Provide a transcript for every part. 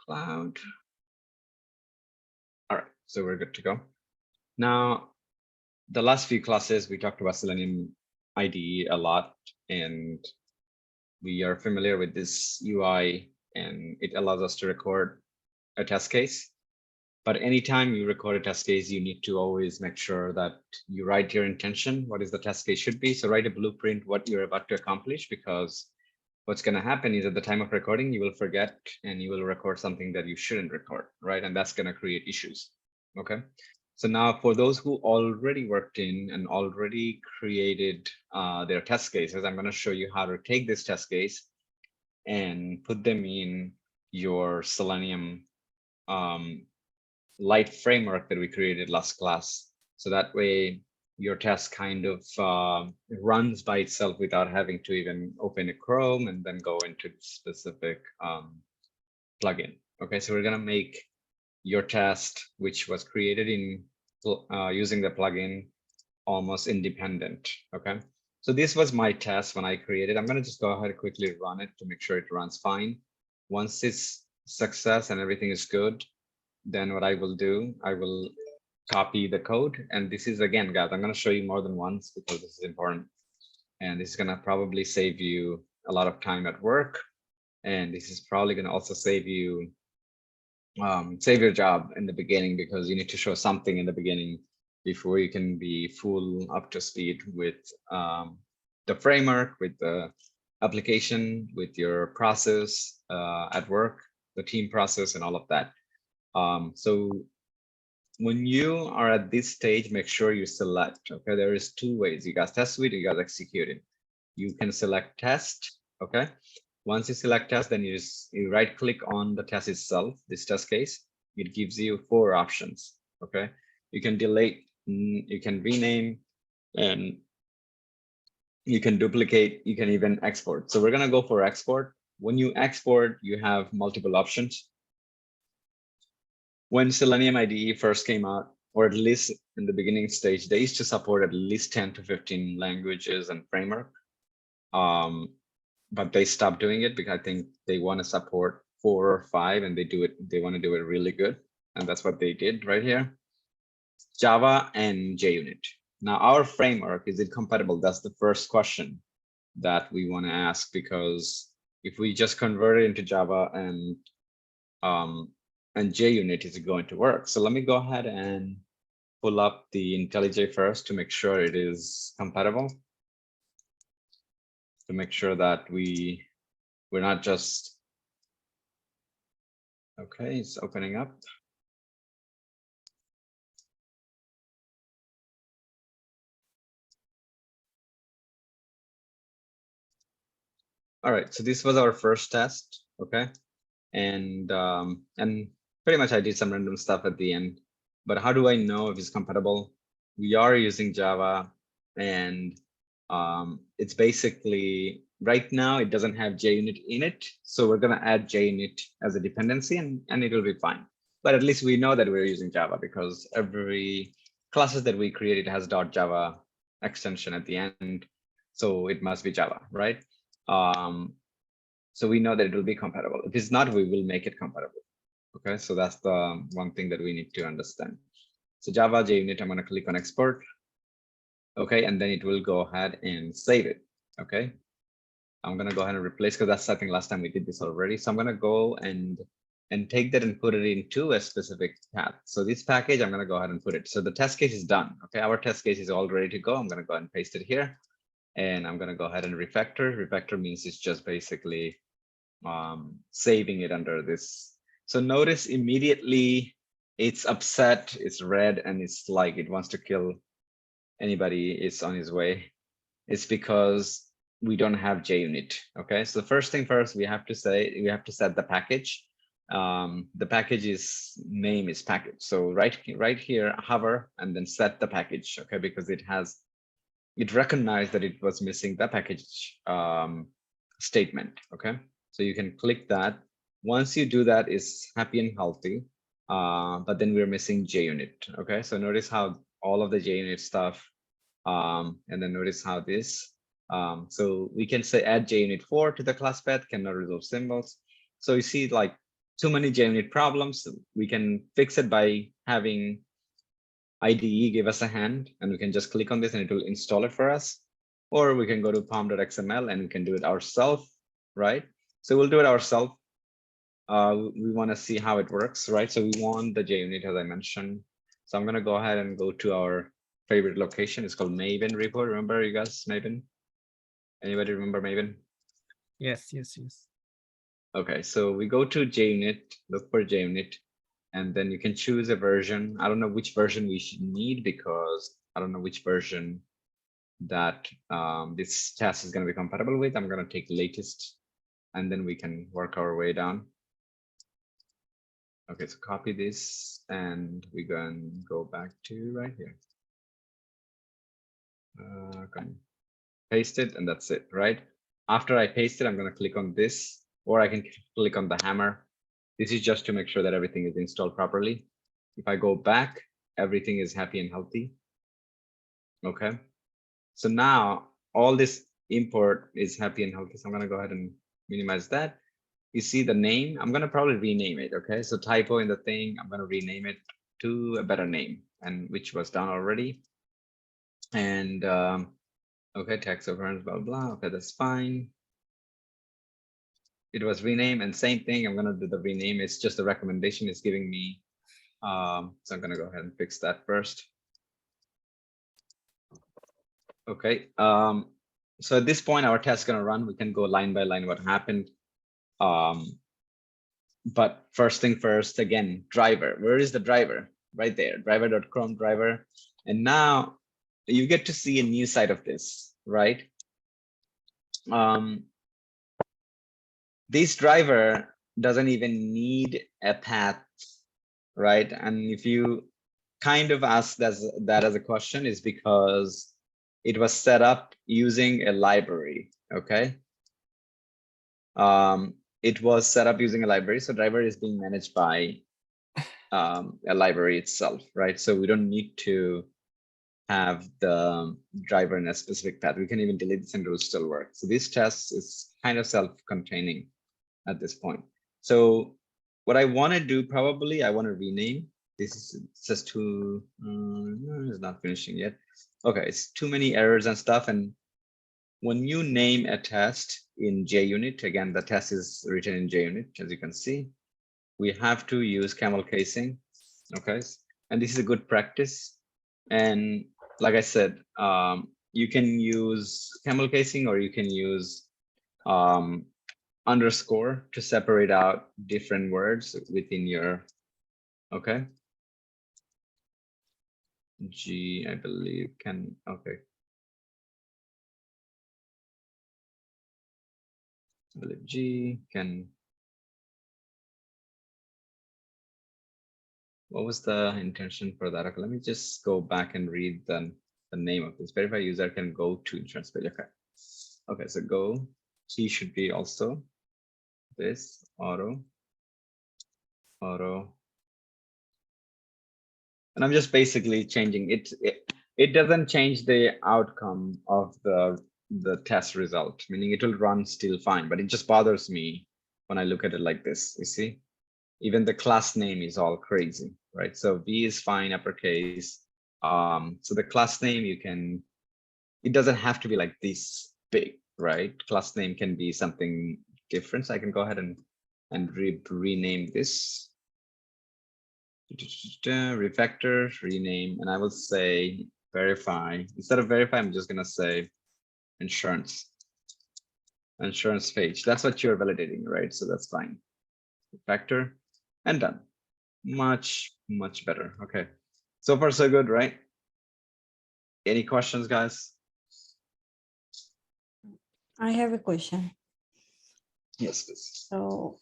cloud. All right, so we're good to go. Now, the last few classes, we talked about Selenium IDE a lot, and we are familiar with this UI, and it allows us to record a test case. But anytime you record a test case, you need to always make sure that you write your intention, what is the test case should be. So write a blueprint, what you're about to accomplish, because what's going to happen is at the time of recording, you will forget and you will record something that you shouldn't record, right? And that's going to create issues. Okay. So now for those who already worked in and already created their test cases, I'm going to show you how to take this test case and put them in your Selenium light framework that we created last class. So that way your test kind of runs by itself without having to even open a Chrome and then go into specific plugin. Okay, so we're gonna make your test, which was created in using the plugin, almost independent. Okay, so this was my test when I created. I'm gonna just go ahead and quickly run it to make sure it runs fine. Once it's success and everything is good, then what I will do, I will copy the code. And this is, again, guys, I'm going to show you more than once because this is important. And this is going to probably save you a lot of time at work. And this is probably going to also save you, save your job in the beginning, because you need to show something in the beginning before you can be full up to speed with the framework, with the application, with your process at work, the team process, and all of that. So when you are at this stage, make sure you select, okay, there is two ways. You got test suite, you got executing. You can select test, okay? Once you select test, then you right click on the test itself, this test case. It gives you 4 options, okay? You can delete, you can rename, and you can duplicate, you can even export. So we're gonna go for export. When you export, you have multiple options. When Selenium IDE first came out, or at least in the beginning stage, they used to support at least 10 to 15 languages and framework. But they stopped doing it because I think they want to support 4 or 5, and they want to do it really good. And that's what they did right here. Java and JUnit. Now our framework, is it compatible? That's the first question that we want to ask, because if we just convert it into Java and JUnit, is going to work? So let me go ahead and pull up the IntelliJ first to make sure it is compatible, to make sure that we're not just, okay, it's opening up. All right, so this was our first test, okay? And pretty much I did some random stuff at the end, but how do I know if it's compatible? We are using Java, and it's basically, right now it doesn't have JUnit in it, so we're gonna add JUnit as a dependency, and it will be fine. But at least we know that we're using Java, because every classes that we created has .java extension at the end, so it must be Java, right? So we know that it will be compatible. If it's not, we will make it compatible. Okay, so that's the one thing that we need to understand. So Java JUnit, I'm going to click on export. Okay, and then it will go ahead and save it. Okay, I'm going to go ahead and replace, because that's, I think, last time we did this already. So I'm going to go and take that and put it into a specific path. So this package, I'm going to go ahead and put it. So the test case is done. Okay, our test case is all ready to go. I'm going to go ahead and paste it here. And I'm going to go ahead and refactor. Refactor means it's just basically saving it under this. So notice immediately it's upset, it's red, and it's like it wants to kill anybody is on his way. It's because we don't have JUnit. Okay, so the first thing first, we have to set the package. The package's name is package. So right here, hover and then set the package. Okay, because it recognized that it was missing the package statement. Okay, so you can click that. Once you do that, it's happy and healthy, but then we're missing JUnit. Okay, so notice how all of the JUnit stuff, and then notice how this, so we can say add JUnit 4 to the class path, cannot resolve symbols. So you see, like, too many JUnit problems, we can fix it by having IDE give us a hand, and we can just click on this and it will install it for us. Or we can go to pom.xml and we can do it ourselves, right? So we'll do it ourselves. We want to see how it works, right? So we want the JUnit, as I mentioned. So I'm going to go ahead and go to our favorite location. It's called Maven repo. Remember, you guys, Maven? Anybody remember Maven? Yes, yes, yes. Okay, so we go to JUnit, look for JUnit, and then you can choose a version. I don't know which version we should need because I don't know which version that this test is going to be compatible with. I'm going to take latest, and then we can work our way down. Okay, so copy this, and we're going to go back to right here. Okay. Paste it, and that's it, right? After I paste it, I'm going to click on this, or I can click on the hammer. This is just to make sure that everything is installed properly. If I go back, everything is happy and healthy. Okay. So now all this import is happy and healthy. So I'm going to go ahead and minimize that. You see the name, I'm going to probably rename it. Okay. So typo in the thing, I'm going to rename it to a better name, and which was done already. And okay, tax occurrence, blah, blah. Okay, that's fine. It was renamed, and same thing. I'm going to do the rename. It's just the recommendation is giving me. So I'm going to go ahead and fix that first. Okay. So at this point, our test is going to run. We can go line by line what happened. But first thing first, again, driver. Where is the driver? Right there, driver.chrome driver. And now you get to see a new side of this, right? This driver doesn't even need a path, right? And if you kind of ask that as a question, is because it was set up using a library, okay? It was set up using a library, so driver is being managed by a library itself, right? So we don't need to have the driver in a specific path. We can even delete this and it will still work. So this test is kind of self-containing at this point. So what I want to do, probably I want to rename. This is just too, no, it's not finishing yet. Okay, it's too many errors and stuff. And when you name a test in JUnit, again, the test is written in JUnit, as you can see, we have to use camel casing. Okay, and this is a good practice. And like I said, you can use camel casing, or you can use underscore to separate out different words within your, okay. G, I believe can, okay. I believe G can. What was the intention for that? Okay, let me just go back and read the name of this. Verify user can go to insurance page. Okay. Okay, so go. T should be also this auto. And I'm just basically changing it. It doesn't change the outcome of the test result, meaning it will run still fine, but it just bothers me when I look at it like this. You see, even the class name is all crazy, right? So V is fine, uppercase. So the class name, it doesn't have to be like this big, right? Class name can be something different. So I can go ahead and rename this. Refactor, rename, and I will say verify. Instead of verify, I'm just gonna say insurance page. That's what you're validating, right? So that's fine. Refactor and done. Much better. Okay, so far so good, right? Any questions, guys? I have a question. Yes, please. So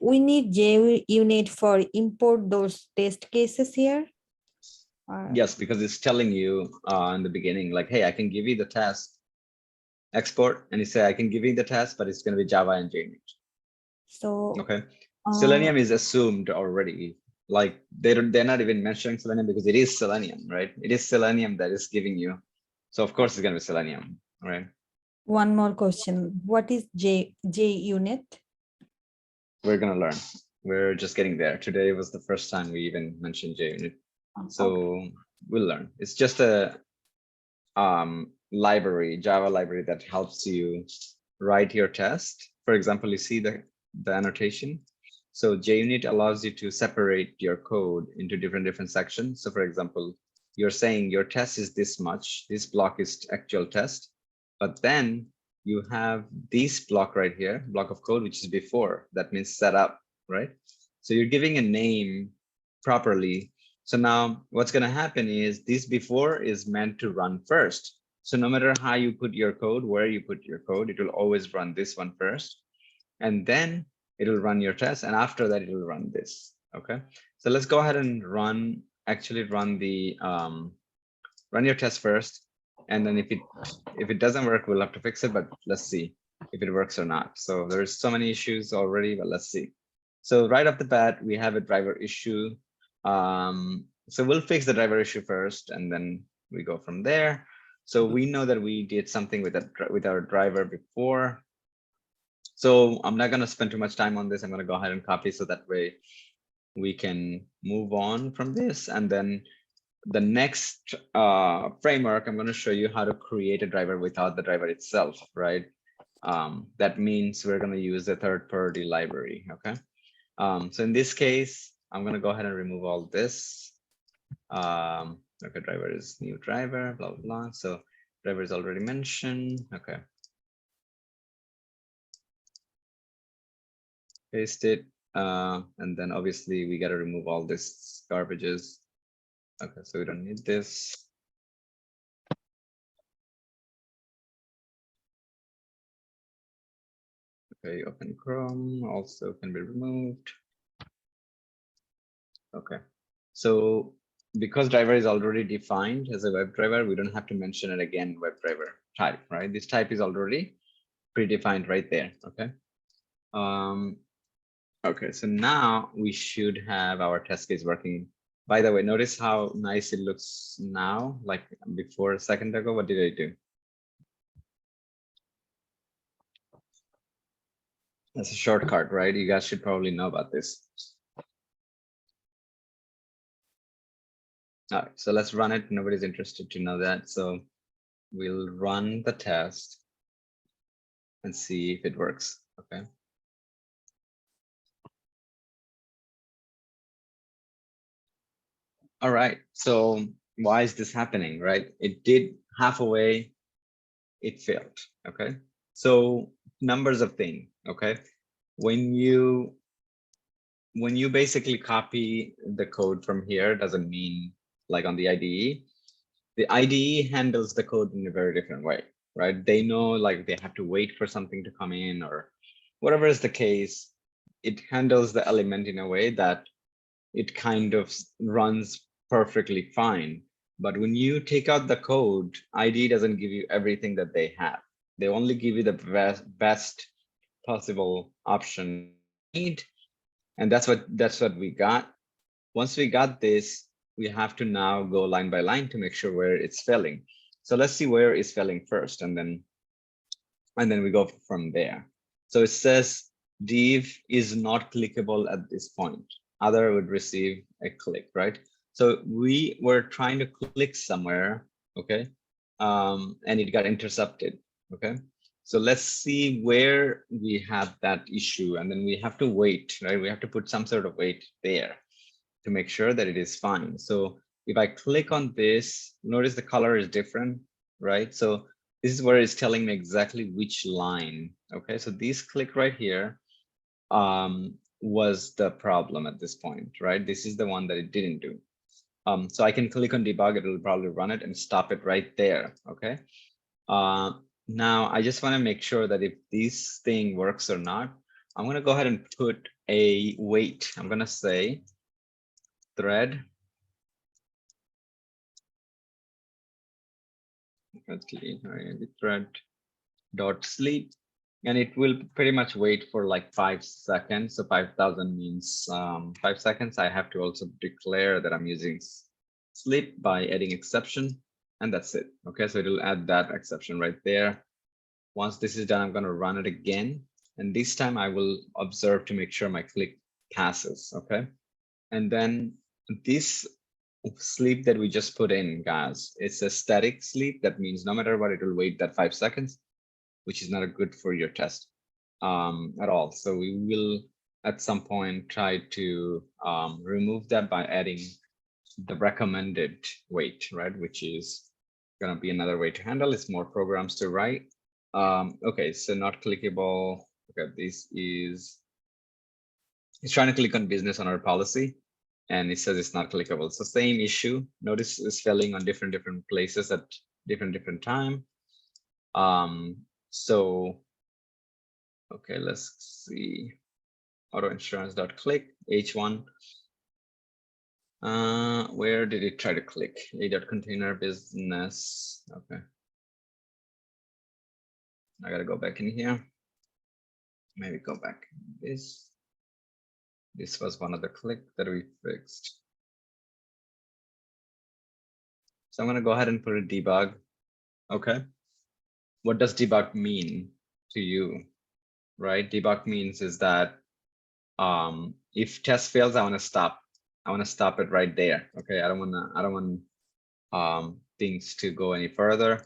we need JUnit for import those test cases here. Yes, because it's telling you in the beginning, like, hey, I can give you the test, export, and you say I can give you the test, but it's going to be Java and JUnit. So okay, Selenium is assumed already. Like they're not even mentioning Selenium because it is Selenium, right? It is Selenium that is giving you. So of course it's going to be Selenium, right? One more question. What is JUnit? We're going to learn. We're just getting there. Today was the first time we even mentioned JUnit. So we'll learn. It's just a library, Java library that helps you write your test. For example, you see the annotation. So JUnit allows you to separate your code into different sections. So for example, you're saying your test is this much, this block is actual test, but then you have this block right here, block of code, which is before, that means setup, right? So you're giving a name properly. So now what's going to happen is this before is meant to run first. So no matter how you put your code, where you put your code, it will always run this one first. And then it'll run your test. And after that, it'll run this. Okay. So let's go ahead and actually run the run your test first. And then if it doesn't work, we'll have to fix it. But let's see if it works or not. So there's so many issues already, but let's see. So right off the bat, we have a driver issue. So we'll fix the driver issue first, and then we go from there. So we know that we did something with our driver before. So I'm not going to spend too much time on this. I'm going to go ahead and copy so that way we can move on from this. And then the next framework, I'm going to show you how to create a driver without the driver itself, right? That means we're going to use a third-party library, okay? So in this case, I'm going to go ahead and remove all this. Okay, driver is new driver, blah, blah, blah. So driver is already mentioned. Okay. Paste it. And then obviously we got to remove all this garbages. Okay, so we don't need this. Okay, open Chrome also can be removed. Okay, so because driver is already defined as a WebDriver, we don't have to mention it again, WebDriver type, right? This type is already predefined right there, okay? Okay, so now we should have our test case working. By the way, notice how nice it looks now, like before a second ago. What did I do? That's a shortcut, right? You guys should probably know about this. All right, so let's run it. Nobody's interested to know that. So we'll run the test and see if it works, okay? All right, so why is this happening, right? It did halfway, it failed, okay? So numbers of things, okay? When you basically copy the code from here, doesn't mean like on the IDE. The IDE handles the code in a very different way, right? They know like they have to wait for something to come in or whatever is the case. It handles the element in a way that it kind of runs perfectly fine. But when you take out the code, IDE doesn't give you everything that they have. They only give you the best possible option you need. And that's what we got. Once we got this, we have to now go line by line to make sure where it's failing. So let's see where it's failing first, and then we go from there. So it says div is not clickable at this point. Other would receive a click, right? So we were trying to click somewhere, okay? And it got intercepted, okay? So let's see where we have that issue, and then we have to wait, right? We have to put some sort of wait there to make sure that it is fine. So if I click on this, notice the color is different, right? So this is where it's telling me exactly which line. Okay, so this click right here was the problem at this point, right? This is the one that it didn't do. So I can click on debug, it will probably run it and stop it right there, okay? Now I just wanna make sure that if this thing works or not, I'm gonna go ahead and put a wait. I'm gonna say thread. Thread dot sleep, and it will pretty much wait for like 5 seconds. So 5,000 means 5 seconds. I have to also declare that I'm using sleep by adding exception, and that's it. Okay, so it'll add that exception right there. Once this is done, I'm going to run it again, and this time I will observe to make sure my click passes, okay? And then this sleep that we just put in, guys, it's a static sleep. That means no matter what, it will wait that 5 seconds, which is not good for your test at all. So we will at some point try to remove that by adding the recommended wait, right? Which is going to be another way to handle. It's more programs to write. Okay, so not clickable. Okay, this is, it's trying to click on business on our policy, and it says it's not clickable. So same issue. Notice it's failing on different places at different time. So okay, let's see. Auto insurance.click H1. Where did it try to click? A.container business. Okay. I gotta go back in here. Maybe go back. This was one of the click that we fixed. So I'm gonna go ahead and put a debug. Okay. What does debug mean to you? Right? Debug means is that if test fails, I want to stop. I want to stop it right there. Okay. I don't want things to go any further,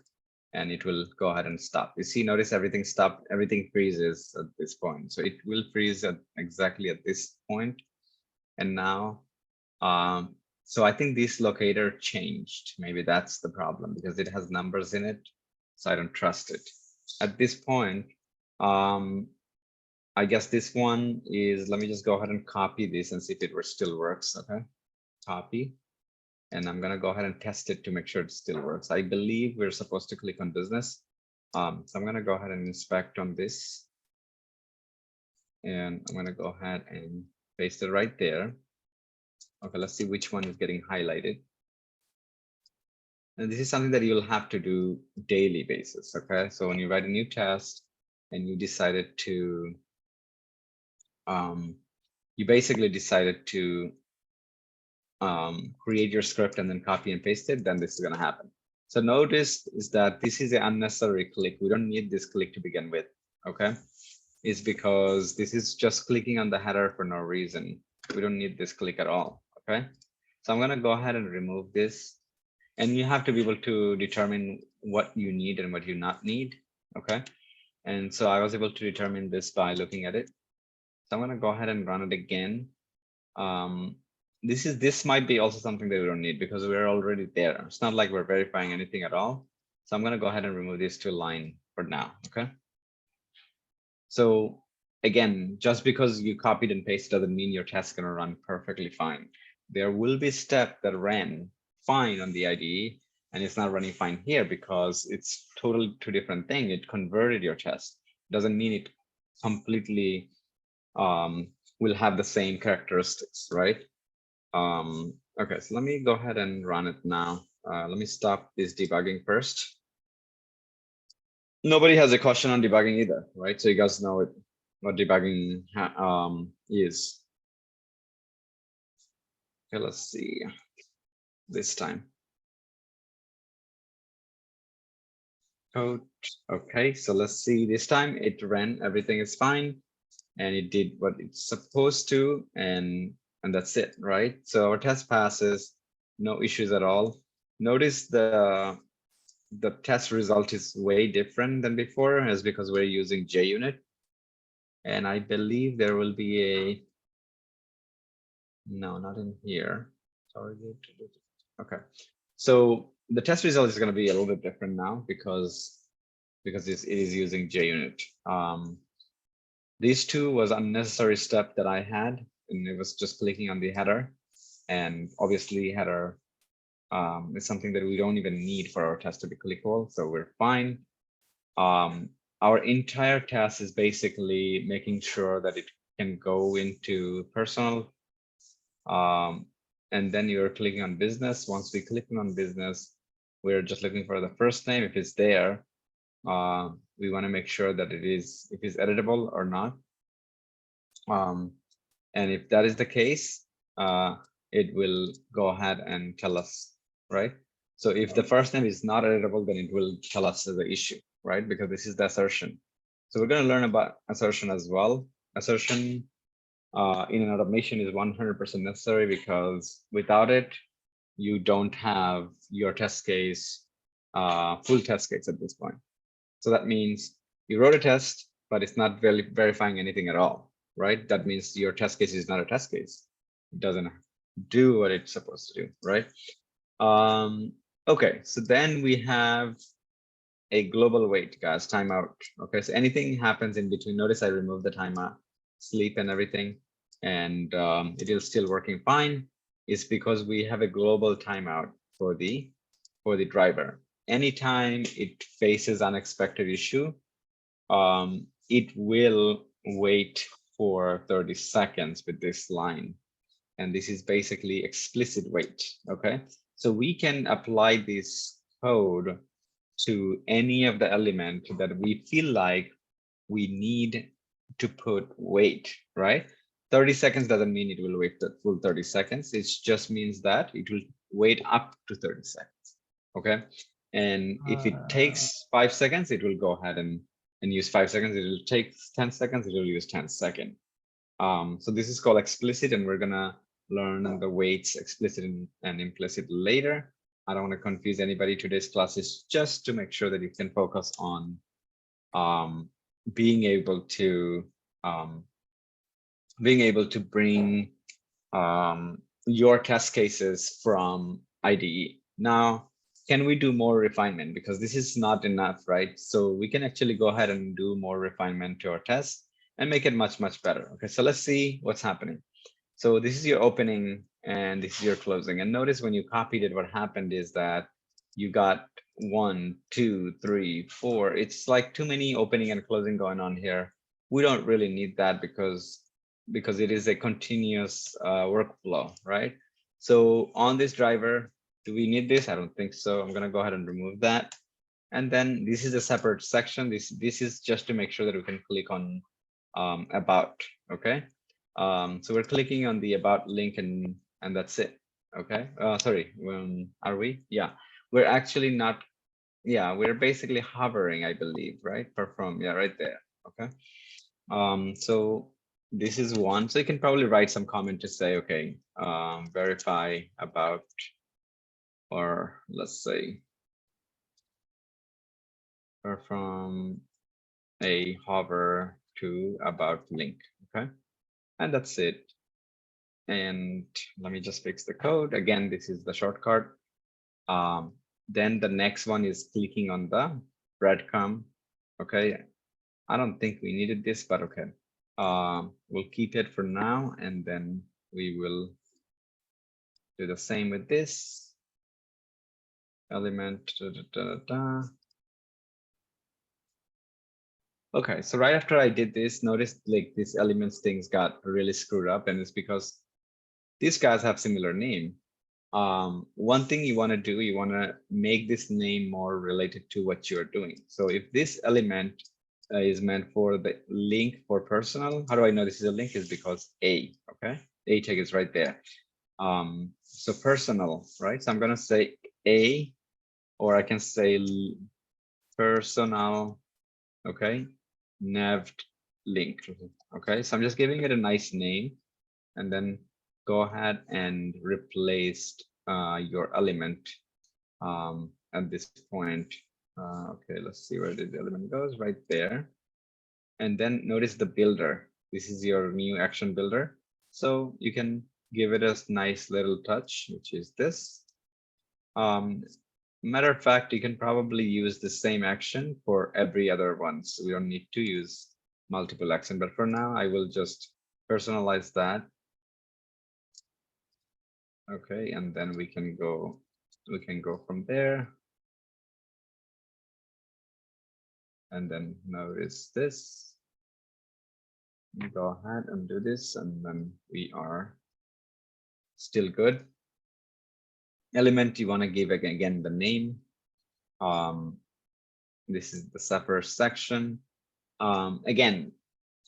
and it will go ahead and stop. You see, notice everything stopped, everything freezes at this point. So it will freeze at exactly at this point. And now, so I think this locator changed. Maybe that's the problem because it has numbers in it. So I don't trust it. At this point, I guess this one is, let me just go ahead and copy this and see if it still works. Okay, copy. And I'm gonna go ahead and test it to make sure it still works. I believe we're supposed to click on business. So I'm gonna go ahead and inspect on this. And I'm gonna go ahead and paste it right there. Okay, let's see which one is getting highlighted. And this is something that you'll have to do daily basis, okay? So when you write a new test and you decided to, you basically decided to create your script and then copy and paste it, then this is gonna happen. So notice is that this is an unnecessary click. We don't need this click to begin with, okay? It's because this is just clicking on the header for no reason. We don't need this click at all, okay? So I'm gonna go ahead and remove this. And you have to be able to determine what you need and what you not need, okay? And so I was able to determine this by looking at it. So I'm gonna go ahead and run it again. This might be also something that we don't need because we're already there. It's not like we're verifying anything at all. So I'm gonna go ahead and remove this to line for now, okay? So again, just because you copied and pasted doesn't mean your test's gonna run perfectly fine. There will be step that ran fine on the IDE and it's not running fine here because it's totally two different thing. It converted your test. Doesn't mean it completely will have the same characteristics, right? Okay, so let me go ahead and run it now. Let me stop this debugging first. Nobody has a question on debugging either, right? So you guys know what debugging is. Okay, let's see this time. Code. Okay, so let's see this time. It ran, everything is fine, and it did what it's supposed to, and that's it, right? So our test passes, no issues at all. Notice the test result is way different than before, is because we're using JUnit, and I believe there will be a, no, not in here. Target. Okay, so the test result is going to be a little bit different now because it is using JUnit. These two was unnecessary step that I had, and it was just clicking on the header, and obviously header is something that we don't even need for our test to be clickable, so we're fine. Our entire test is basically making sure that it can go into personal, and then you're clicking on business. Once we click on business, we're just looking for the first name. If it's there, we want to make sure that it is editable or not. And if that is the case, it will go ahead and tell us, right? So if the first name is not editable, then it will tell us the issue, right? Because this is the assertion. So we're going to learn about assertion as well. Assertion, in an automation is 100% necessary, because without it, you don't have your test case, full test case at this point. So that means you wrote a test, but it's not verifying anything at all, right? That means your test case is not a test case. It doesn't do what it's supposed to do, right? Okay, so then we have a global wait, guys, timeout. Okay, so anything happens in between. Notice I removed the timeout, sleep and everything, and it is still working fine. It's because we have a global timeout for the driver. Anytime it faces unexpected issue, it will wait for 30 seconds with this line. And this is basically explicit wait, okay? So we can apply this code to any of the element that we feel like we need to put wait, right? 30 seconds doesn't mean it will wait the full 30 seconds. It just means that it will wait up to 30 seconds, okay? And if it takes 5 seconds, it will go ahead and use 5 seconds. It will take 10 seconds, it will use 10 seconds. So this is called explicit, and we're gonna learn the weights explicit and implicit later. I don't want to confuse anybody. Today's class is just to make sure that you can focus on being able to bring your test cases from IDE. Now, can we do more refinement? Because this is not enough, right? So we can actually go ahead and do more refinement to our test and make it much, much better. Okay, so let's see what's happening. So this is your opening and this is your closing. And notice when you copied it, what happened is that you got 1, 2, 3, 4. It's like too many opening and closing going on here. We don't really need that because it is a continuous workflow, right? So on this driver, do we need this? I don't think so. I'm gonna go ahead and remove that. And then this is a separate section. This is just to make sure that we can click on about, okay? So we're clicking on the about link and that's it, okay? Sorry, are we? Yeah, we're actually not, yeah, we're basically hovering, I believe, right? Perform, yeah, right there, okay? So this is one, so you can probably write some comment to say, okay, verify about, or let's say, from a hover to about link, okay? And that's it. And let me just fix the code. Again, this is the shortcut. Then the next one is clicking on the breadcrumb. Okay, I don't think we needed this, but okay. We'll keep it for now, and then we will do the same with this element. Okay, so right after I did this, notice like these elements things got really screwed up, and it's because these guys have similar name. One thing you want to do, you want to make this name more related to what you're doing. So if this element is meant for the link for personal, how do I know this is a link? Is because A, okay? A tag is right there. So personal, right? So I'm going to say A, or I can say personal, okay? Naved link, okay? So I'm just giving it a nice name, and then go ahead and replace your element at this point. Okay, let's see where the element goes, right there. And then notice the builder. This is your new action builder. So you can give it a nice little touch, which is this. Matter of fact, you can probably use the same action for every other one. So we don't need to use multiple action, but for now, I will just personalize that. Okay, and then we can go from there. And then notice this. Go ahead and do this, and then we are still good. Element, you want to give again the name. This is the separate section. Again,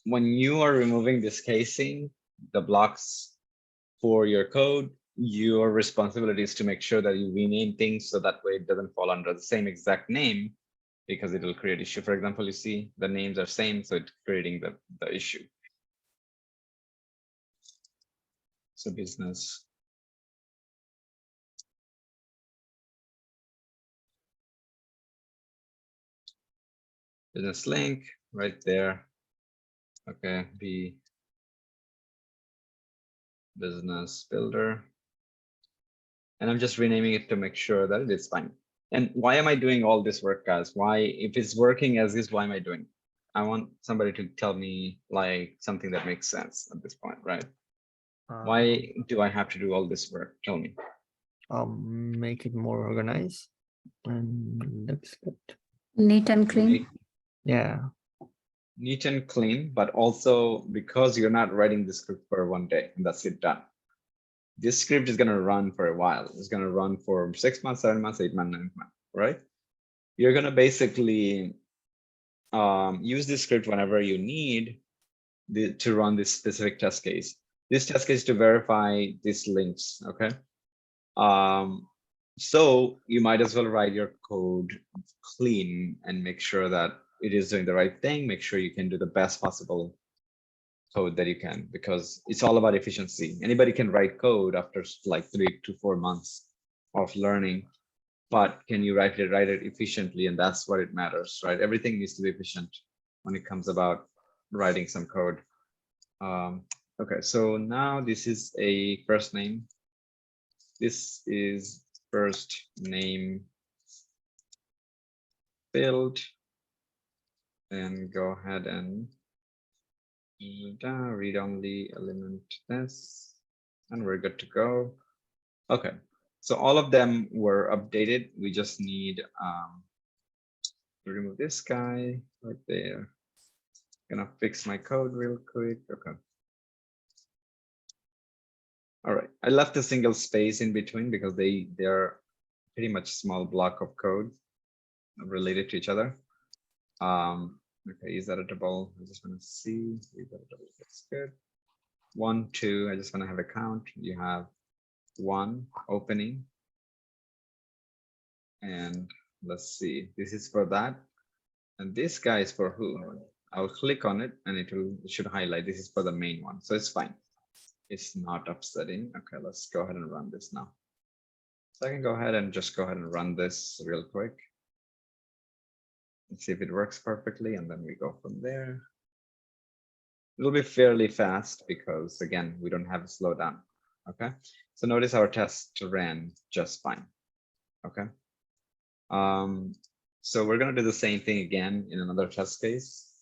when you are removing this casing, the blocks for your code, your responsibility is to make sure that you rename things so that way it doesn't fall under the same exact name, because it will create issue. For example, you see the names are same, so it's creating the issue. So business. Business link right there. Okay, B business builder. And I'm just renaming it to make sure that it is fine. And why am I doing all this work, guys? Why, if it's working as is, why am I doing it? I want somebody to tell me like something that makes sense at this point, right? Why do I have to do all this work? Tell me. Make it more organized and looks good. Neat and clean. Make Yeah. neat and clean, but also because you're not writing the script for one day and that's it done. This script is going to run for a while. It's going to run for 6 months, 7 months, 8 months, 9 months, right? You're going to basically use this script whenever you need to run this specific test case. This test case to verify these links, okay? So you might as well write your code clean and make sure that it is doing the right thing. Make sure you can do the best possible code that you can, because it's all about efficiency. Anybody can write code after like 3 to 4 months of learning, but can you write it efficiently? And that's what it matters, right? Everything needs to be efficient when it comes about writing some code. Okay, so now this is a first name. This is first name field, and go ahead and read only element this, and we're good to go. Okay, so all of them were updated. We just need to remove this guy right there. Gonna fix my code real quick. Okay. All right, I left a single space in between because they're pretty much small block of code related to each other. Okay, is editable? I just want to see. Is editable? That's good. 1, 2. I just want to have a count. You have 1 opening, and let's see. This is for that, and this guy is for who? I'll click on it, and it should highlight. This is for the main one, so it's fine. It's not upsetting. Okay, let's go ahead and run this now. So I can go ahead and just go ahead and run this real quick. Let's see if it works perfectly, and then we go from there. It'll be fairly fast because, again, we don't have a slowdown. Okay, so notice our test ran just fine. Okay, so we're going to do the same thing again in another test case.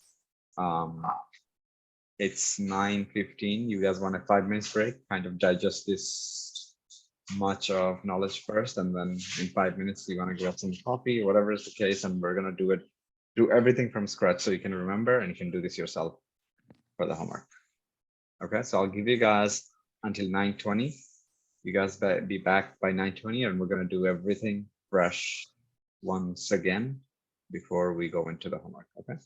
It's 9:15. You guys want a 5 minutes break? Kind of digest this much of knowledge first, and then in 5 minutes you want to grab some coffee, whatever is the case, and we're going to do everything from scratch so you can remember and you can do this yourself for the homework. Okay, so I'll give you guys until 9:20. You guys be back by 9:20, and we're going to do everything fresh once again before we go into the homework. Okay.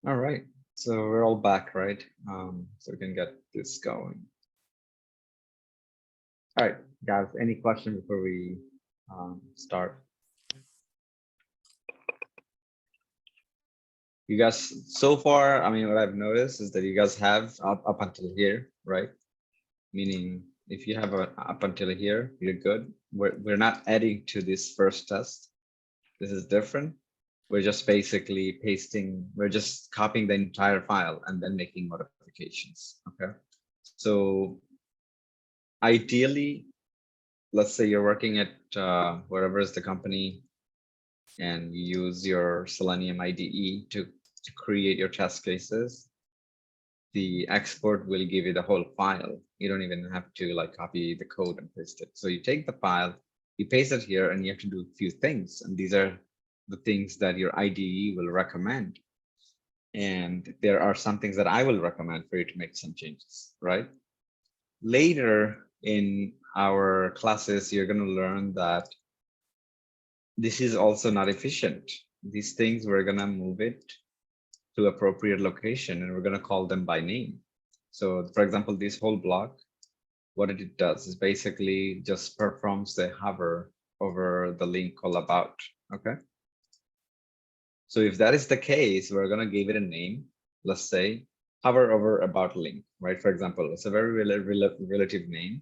All right, so we're all back, right? So we can get this going. All right, guys, any questions before we start? You guys, so far, I mean, what I've noticed is that you guys have up until here, right? Meaning if you have up until here, you're good. We're not adding to this first test. This is different. We're just basically pasting, we're just copying the entire file and then making modifications, okay? So ideally, let's say you're working at wherever is the company and you use your Selenium IDE to create your test cases. The export will give you the whole file. You don't even have to like copy the code and paste it. So you take the file, you paste it here, and you have to do a few things. And these are the things that your IDE will recommend. And there are some things that I will recommend for you to make some changes, right? Later in our classes, you're going to learn that this is also not efficient. These things, we're going to move it to appropriate location and we're going to call them by name. So for example, this whole block, what it does is basically just performs the hover over the link called about, okay? So if that is the case, we're going to give it a name. Let's say hover over about link, right? For example, it's a very relative name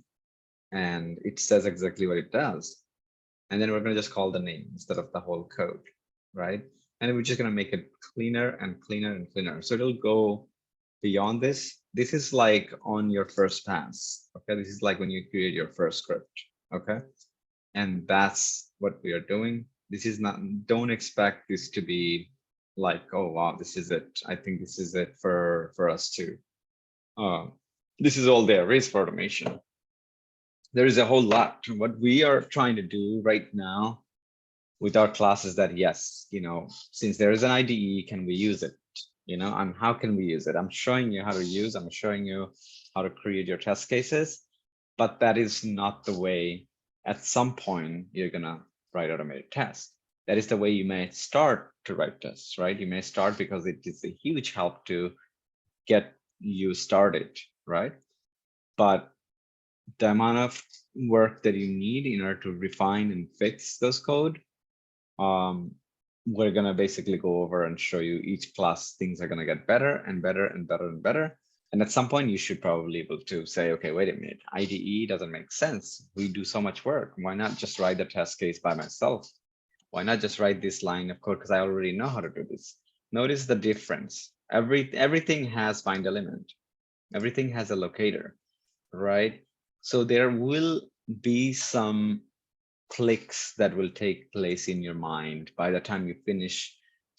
and it says exactly what it does. And then we're going to just call the name instead of the whole code, right? And we're just going to make it cleaner and cleaner and cleaner. So it'll go beyond this. This is like on your first pass. Okay, this is like when you create your first script. Okay, and that's what we are doing. This is not, don't expect this to be like, oh wow, this is it. I think this is it for us too. This is all there is for automation. There is a whole lot. What we are trying to do right now with our class is that, yes, you know, since there is an IDE, can we use it? You know, and how can we use it? I'm showing you how to use, I'm showing you how to create your test cases, but that is not the way at some point you're gonna write automated tests. That is the way you may start to write tests, right? You may start because it is a huge help to get you started, right? But the amount of work that you need in order to refine and fix those code, we're gonna basically go over and show you each class things are gonna get better and better and better and better. And at some point you should probably be able to say, okay, wait a minute, IDE doesn't make sense. We do so much work. Why not just write the test case by myself? Why not just write this line of code? Because I already know how to do this. Notice the difference. Everything has find element. Everything has a locator, right? So there will be some clicks that will take place in your mind by the time you finish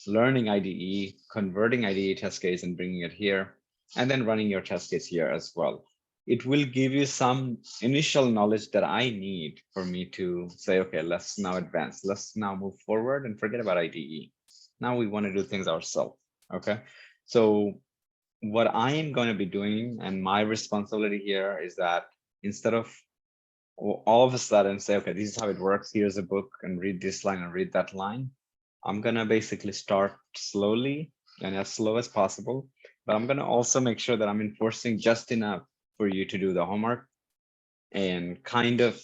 learning IDE, converting IDE test case and bringing it here, and then running your test case here as well. It will give you some initial knowledge that I need for me to say, okay, let's now advance. Let's now move forward and forget about IDE. Now we want to do things ourselves, okay? So what I am going to be doing and my responsibility here is that instead of all of a sudden say, okay, this is how it works. Here's a book and read this line and read that line. I'm going to basically start slowly and as slow as possible, but I'm going to also make sure that I'm enforcing just enough for you to do the homework and kind of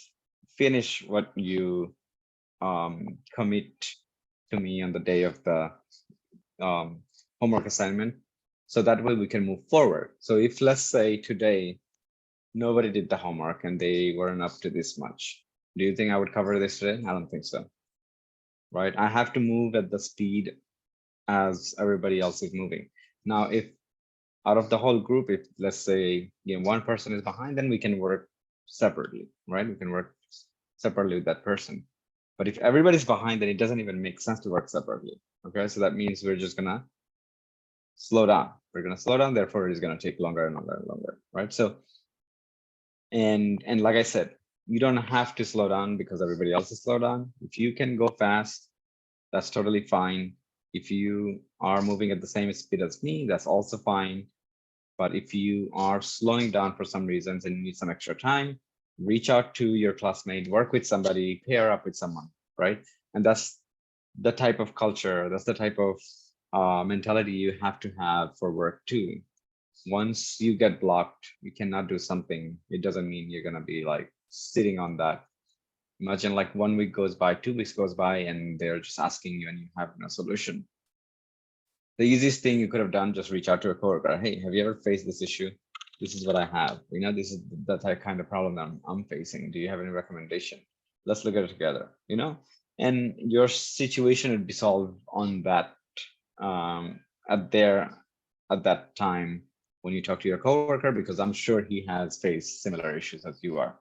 finish what you commit to me on the day of the homework assignment. So that way we can move forward. So if let's say today, nobody did the homework and they weren't up to this much, do you think I would cover this today? I don't think so, right? I have to move at the speed as everybody else is moving. Now, if out of the whole group, if let's say one person is behind, then we can work separately, right? We can work separately with that person. But if everybody's behind, then it doesn't even make sense to work separately. Okay, so that means we're just gonna slow down. We're gonna slow down, therefore it's gonna take longer and longer and longer, right? So and like I said, you don't have to slow down because everybody else is slow down. If you can go fast, that's totally fine. If you are moving at the same speed as me, that's also fine. But if you are slowing down for some reasons and you need some extra time, reach out to your classmate, work with somebody, pair up with someone, right? And that's the type of culture, that's the type of mentality you have to have for work too. Once you get blocked, you cannot do something. It doesn't mean you're gonna be like sitting on that. Imagine like 1 week goes by, 2 weeks goes by, and they're just asking you and you have no solution. The easiest thing you could have done, just reach out to a coworker. Hey, have you ever faced this issue? This is what I have. This is the type kind of problem that I'm facing. Do you have any recommendation? Let's look at it together, and your situation would be solved on that at that time when you talk to your coworker, because I'm sure he has faced similar issues as you are.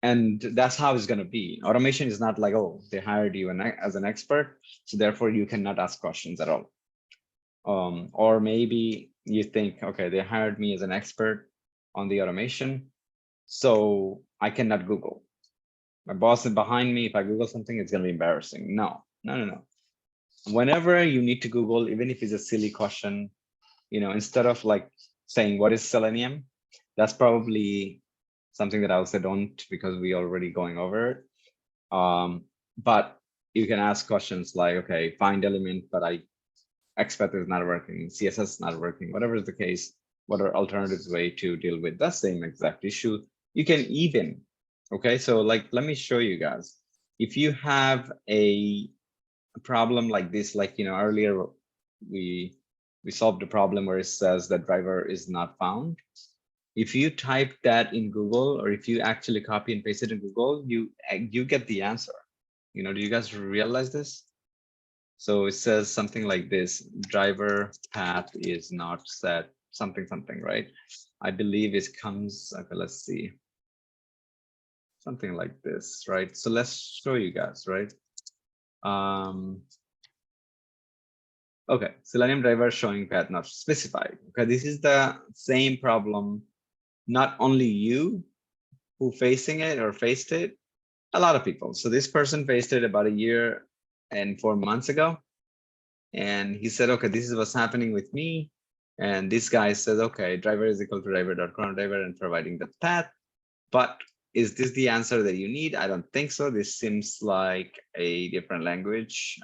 And that's how it's going to be. Automation is not like, oh, they hired you as an expert, so therefore you cannot ask questions at all. Or maybe you think, okay, they hired me as an expert on the automation, so I cannot Google. My boss is behind me. If I Google something, it's going to be embarrassing. No. Whenever you need to Google, even if it's a silly question, instead of like saying, what is Selenium? That's probably something that I would say don't, because we already going over it. But you can ask questions like, okay, find element, but I expect it's not working, CSS is not working, whatever is the case, what are alternatives way to deal with that same exact issue? You can even, okay, so like, let me show you guys. If you have a problem like this, like, earlier we solved a problem where it says that driver is not found. If you type that in Google, or if you actually copy and paste it in Google, you get the answer. Do you guys realize this? So it says something like this: driver path is not set, something, right? I believe it comes, okay, let's see. Something like this, right? So let's show you guys, right? Okay, Selenium driver showing path not specified. Okay, this is the same problem. Not only you who facing it or faced it, a lot of people. So this person faced it about 1 year and 4 months ago. And he said, okay, this is what's happening with me. And this guy says, okay, driver is equal to driver.chrono driver and providing the path. But is this the answer that you need? I don't think so. This seems like a different language.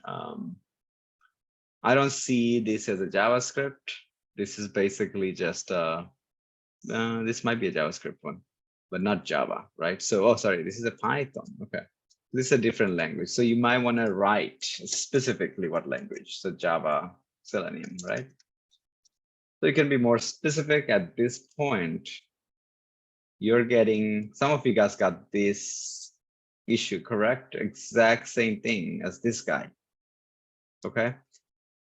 I don't see this as a JavaScript. This is basically just, this might be a JavaScript one, but not Java, right? So, oh, sorry, this is a Python. Okay. This is a different language. So you might want to write specifically what language. So Java, Selenium, right? So you can be more specific at this point. You're getting, some of you guys got this issue, correct? Exact same thing as this guy. Okay.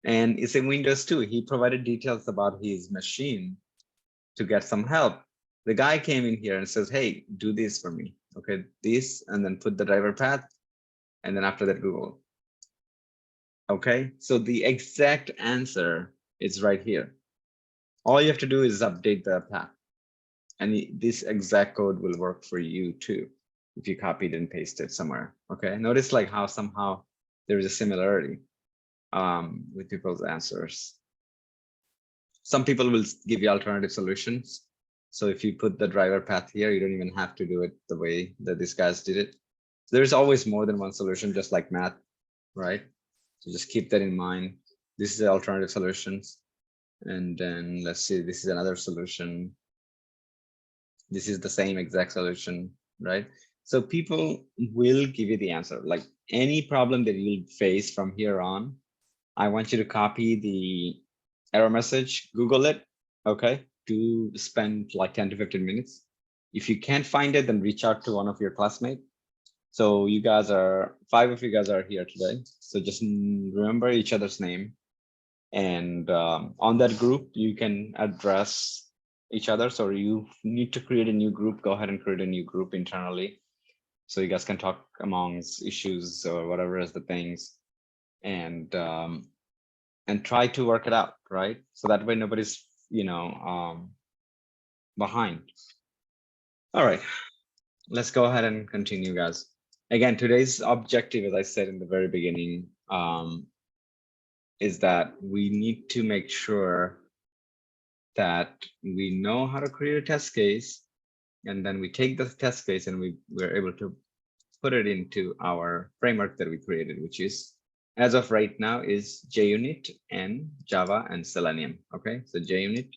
And it's in Windows 2. He provided details about his machine to get some help. The guy came in here and says, hey, do this for me. Okay, this, and then put the driver path. And then after that, Google. Okay, so the exact answer is right here. All you have to do is update the path. And this exact code will work for you too, if you copied and pasted somewhere. Okay, notice like how somehow there is a similarity with people's answers. Some people will give you alternative solutions. So if you put the driver path here, you don't even have to do it the way that these guys did it. So there's always more than one solution, just like math, right? So just keep that in mind. This is the alternative solutions. And then let's see, this is another solution. This is the same exact solution, right? So people will give you the answer. Like any problem that you'll face from here on, I want you to copy the error message, Google it, okay? Do spend like 10 to 15 minutes. If you can't find it, then reach out to one of your classmates. So you guys are, 5 of you guys are here today. So just remember each other's name. And on that group, you can address each other. So you need to create a new group, go ahead and create a new group internally. So you guys can talk amongst issues or whatever is the things. And try to work it out, right? So that way nobody's, behind. All right, let's go ahead and continue, guys. Again, today's objective, as I said in the very beginning, is that we need to make sure that we know how to create a test case, and then we take the test case and we're able to put it into our framework that we created, which is as of right now is JUnit and Java and Selenium. Okay, so JUnit,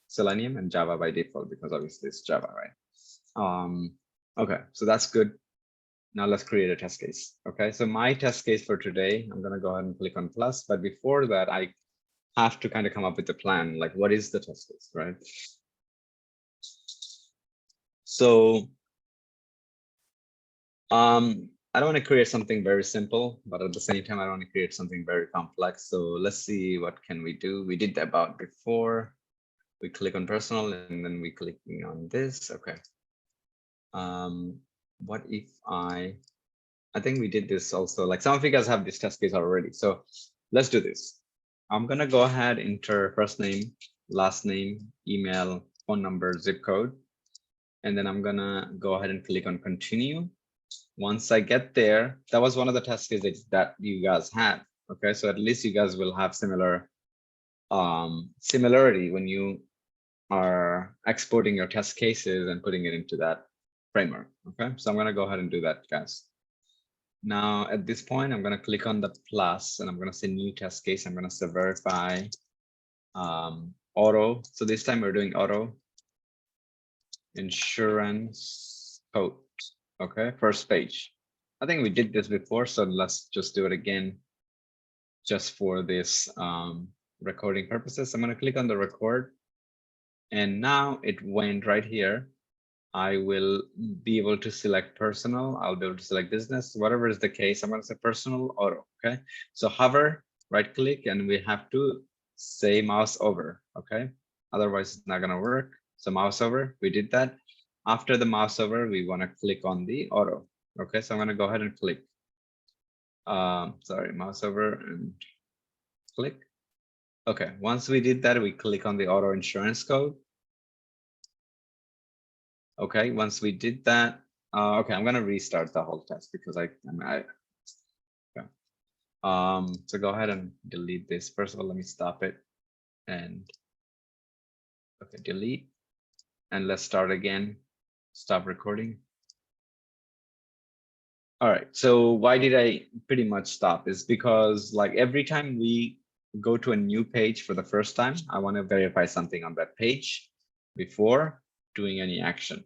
Selenium, and Java by default, because obviously it's Java, right? Okay, so that's good. Now let's create a test case. Okay, so my test case for today, I'm gonna go ahead and click on plus, but before that, I have to kind of come up with a plan, like what is the test case, right? So I don't want to create something very simple, but at the same time, I don't want to create something very complex. So let's see, what can we do? We did the about before. We click on personal and then we clicking on this. Okay. What if I think we did this also, like some of you guys have this test case already. So let's do this. I'm gonna go ahead, enter first name, last name, email, phone number, zip code. And then I'm gonna go ahead and click on continue. Once I get there, that was one of the test cases that you guys had. Okay, so at least you guys will have similar similarity when you are exporting your test cases and putting it into that framework. Okay, so I'm gonna go ahead and do that, guys. Now at this point, I'm gonna click on the plus and I'm gonna say new test case. I'm gonna say verify auto. So this time we're doing auto insurance code. Okay, first page. I think we did this before, so let's just do it again just for this recording purposes. I'm going to click on the record. And now it went right here. I will be able to select personal. I'll be able to select business, whatever is the case. I'm going to say personal auto. Okay, so hover, right click, and we have to say mouse over. Okay, otherwise it's not going to work. So mouse over, we did that. After the mouse over, we want to click on the auto. Okay, so I'm going to go ahead and click. Sorry, mouse over and click. Okay, once we did that, we click on the auto insurance code. Okay, once we did that, okay, I'm going to restart the whole test because okay. So go ahead and delete this. First of all, let me stop it and okay, delete. And let's start again. Stop recording. All right, so why did I pretty much stop is because like every time we go to a new page for the first time, I want to verify something on that page before doing any action.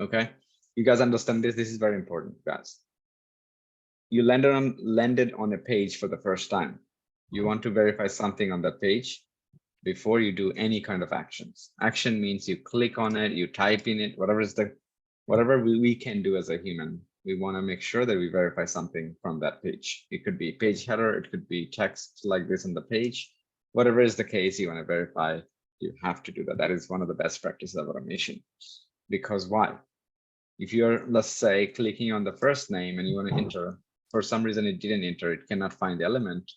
Okay, you guys understand this? This is very important, guys. You landed on a page for the first time. You want to verify something on that page before you do any kind of actions. Action means you click on it, you type in it, whatever we can do as a human. We want to make sure that we verify something from that page. It could be page header, it could be text like this on the page. Whatever is the case you want to verify, you have to do that. That is one of the best practices of automation. Because why? If you're, let's say, clicking on the first name and you want to enter, for some reason it didn't enter, it cannot find the element,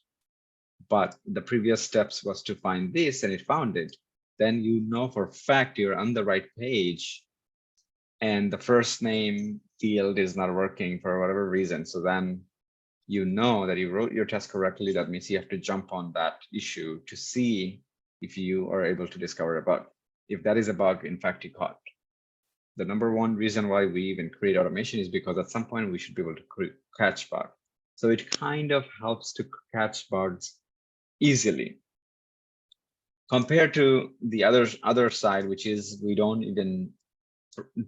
but the previous steps was to find this and it found it, then you know for a fact you're on the right page and the first name field is not working for whatever reason. So then you know that you wrote your test correctly. That means you have to jump on that issue to see if you are able to discover a bug. If that is a bug, in fact, you caught. The number one reason why we even create automation is because at some point we should be able to catch bugs. So it kind of helps to catch bugs easily compared to the other side, which is we don't even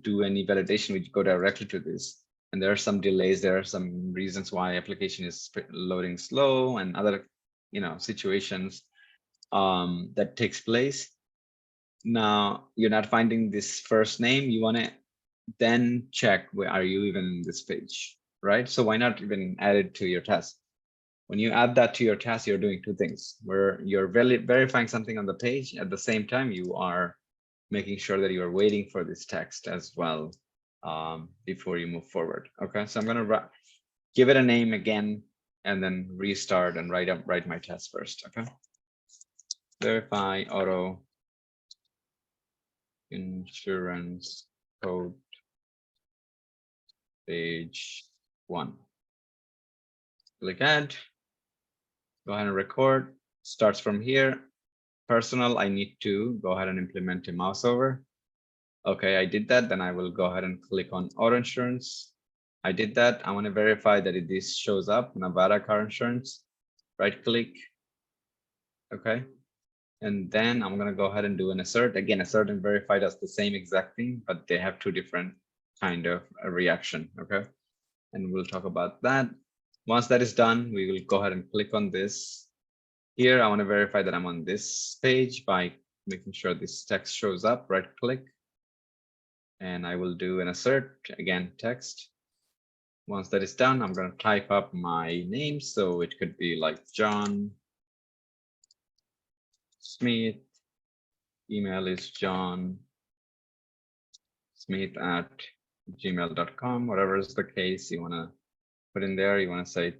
do any validation. We go directly to this, and there are some delays. There are some reasons why application is loading slow and other situations that takes place. Now you're not finding this first name. You want to then check where are you even in this page, right? So why not even add it to your test? When you add that to your task, you're doing two things where you're verifying something on the page. At the same time, you are making sure that you are waiting for this text as well before you move forward. Okay, so I'm going to give it a name again and then restart and write my test first. Okay, verify auto insurance code page 1. Click add. Go ahead and record. Starts from here. Personal, I need to go ahead and implement a mouse over. Okay, I did that. Then I will go ahead and click on auto insurance. I did that. I want to verify that this shows up, Nevada car insurance. right click. Okay. And then I'm going to go ahead and do an assert. Again, assert and verify does the same exact thing, but they have two different kind of a reaction. Okay. And we'll talk about that. Once that is done, we will go ahead and click on this. Here, I want to verify that I'm on this page by making sure this text shows up, right click. And I will do an assert, again, text. Once that is done, I'm going to type up my name. So it could be like John Smith. Email is John Smith at gmail.com, whatever is the case you want to put in there. You want to say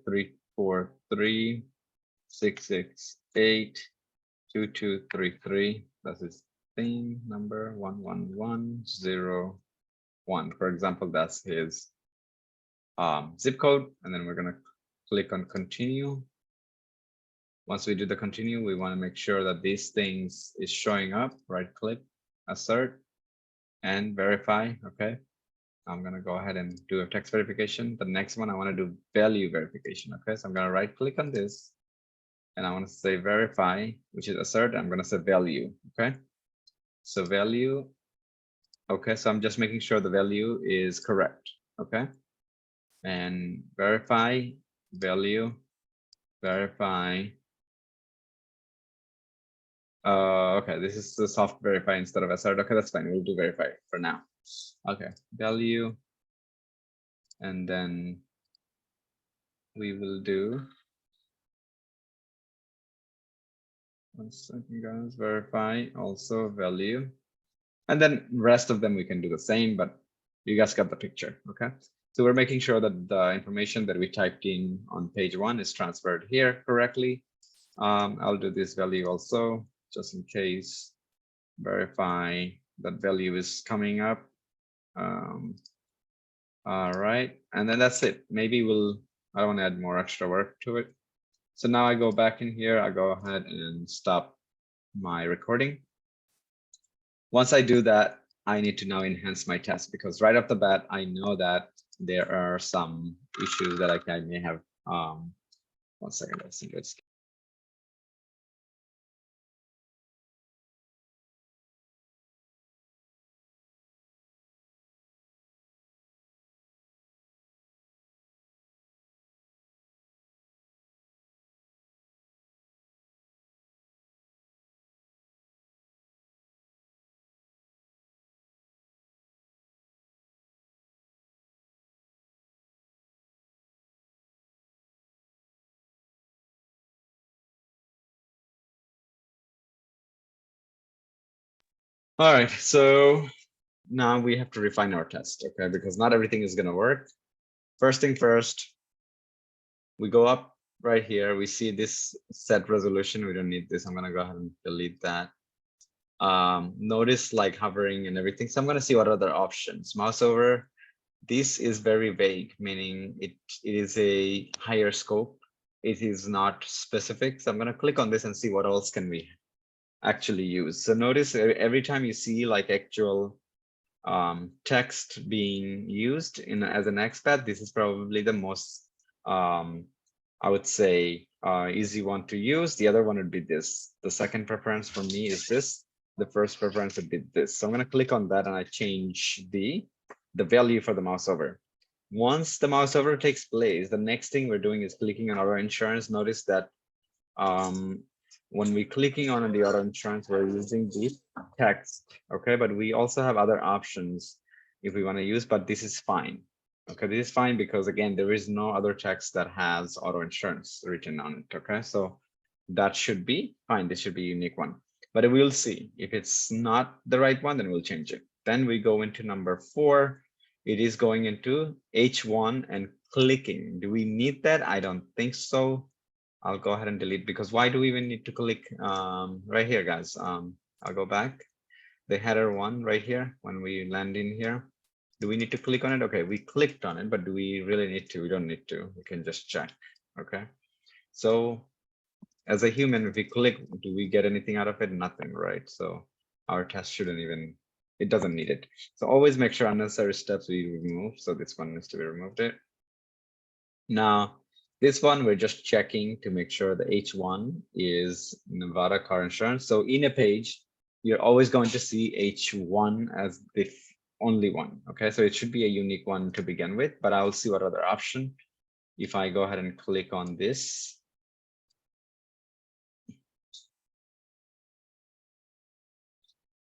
343-668-2233. That's his theme number 11101. For example, that's his zip code. And then we're going to click on continue. Once we do the continue, we want to make sure that these things is showing up. Right click, assert, and verify. Okay. I'm going to go ahead and do a text verification. The next one, I want to do value verification. Okay. So I'm going to right click on this and I want to say verify, which is assert. I'm going to say value. Okay. So value. Okay. So I'm just making sure the value is correct. Okay. And verify value, verify. Okay, this is the soft verify instead of assert. Okay, that's fine. We'll do verify for now. Okay, value. And then we will do. One second, guys. Verify also value. And then rest of them we can do the same, but you guys got the picture. Okay. So we're making sure that the information that we typed in on page 1 is transferred here correctly. I'll do this value also, just in case. Verify that value is coming up. All right, and then that's it. Maybe I don't want to add more extra work to it. So now I go back in here, I go ahead and stop my recording. Once I do that, I need to now enhance my test because right off the bat, I know that there are some issues that I may have. 1 second, let's see. All right, so now we have to refine our test, okay? Because not everything is going to work. First thing first, we go up right here. We see this set resolution. We don't need this. I'm going to go ahead and delete that. Notice like hovering and everything. So I'm going to see what other options. Mouse over. This is very vague, meaning it is a higher scope. It is not specific. So I'm going to click on this and see what else can we actually use. So notice every time you see like actual text being used as an XPath, this is probably the most I would say easy one to use. The other one would be this. The second preference for me is this. The first preference would be this. So I'm going to click on that and I change the value for the mouse over. Once the mouse over takes place, the next thing we're doing is clicking on auto insurance. Notice that when we're clicking on the auto insurance, we're using the text, okay? But we also have other options if we want to use, but this is fine. Okay, this is fine because again, there is no other text that has auto insurance written on it, okay? So that should be fine. This should be a unique one, but we'll see. If it's not the right one, then we'll change it. Then we go into number 4. It is going into H1 and clicking. Do we need that? I don't think so. I'll go ahead and delete because why do we even need to click right here, guys? I'll go back. The header one right here, when we land in here, do we need to click on it? Okay, we clicked on it, but do we really need to? We don't need to. We can just check. Okay. So as a human, if we click, do we get anything out of it? Nothing, right? So our test shouldn't even, it doesn't need it. So always make sure unnecessary steps we remove. So this one needs to be removed. Now, This one, we're just checking to make sure the H1 is Nevada car insurance. So in a page, you're always going to see H1 as the only one. Okay, so it should be a unique one to begin with, but I'll see what other option. If I go ahead and click on this,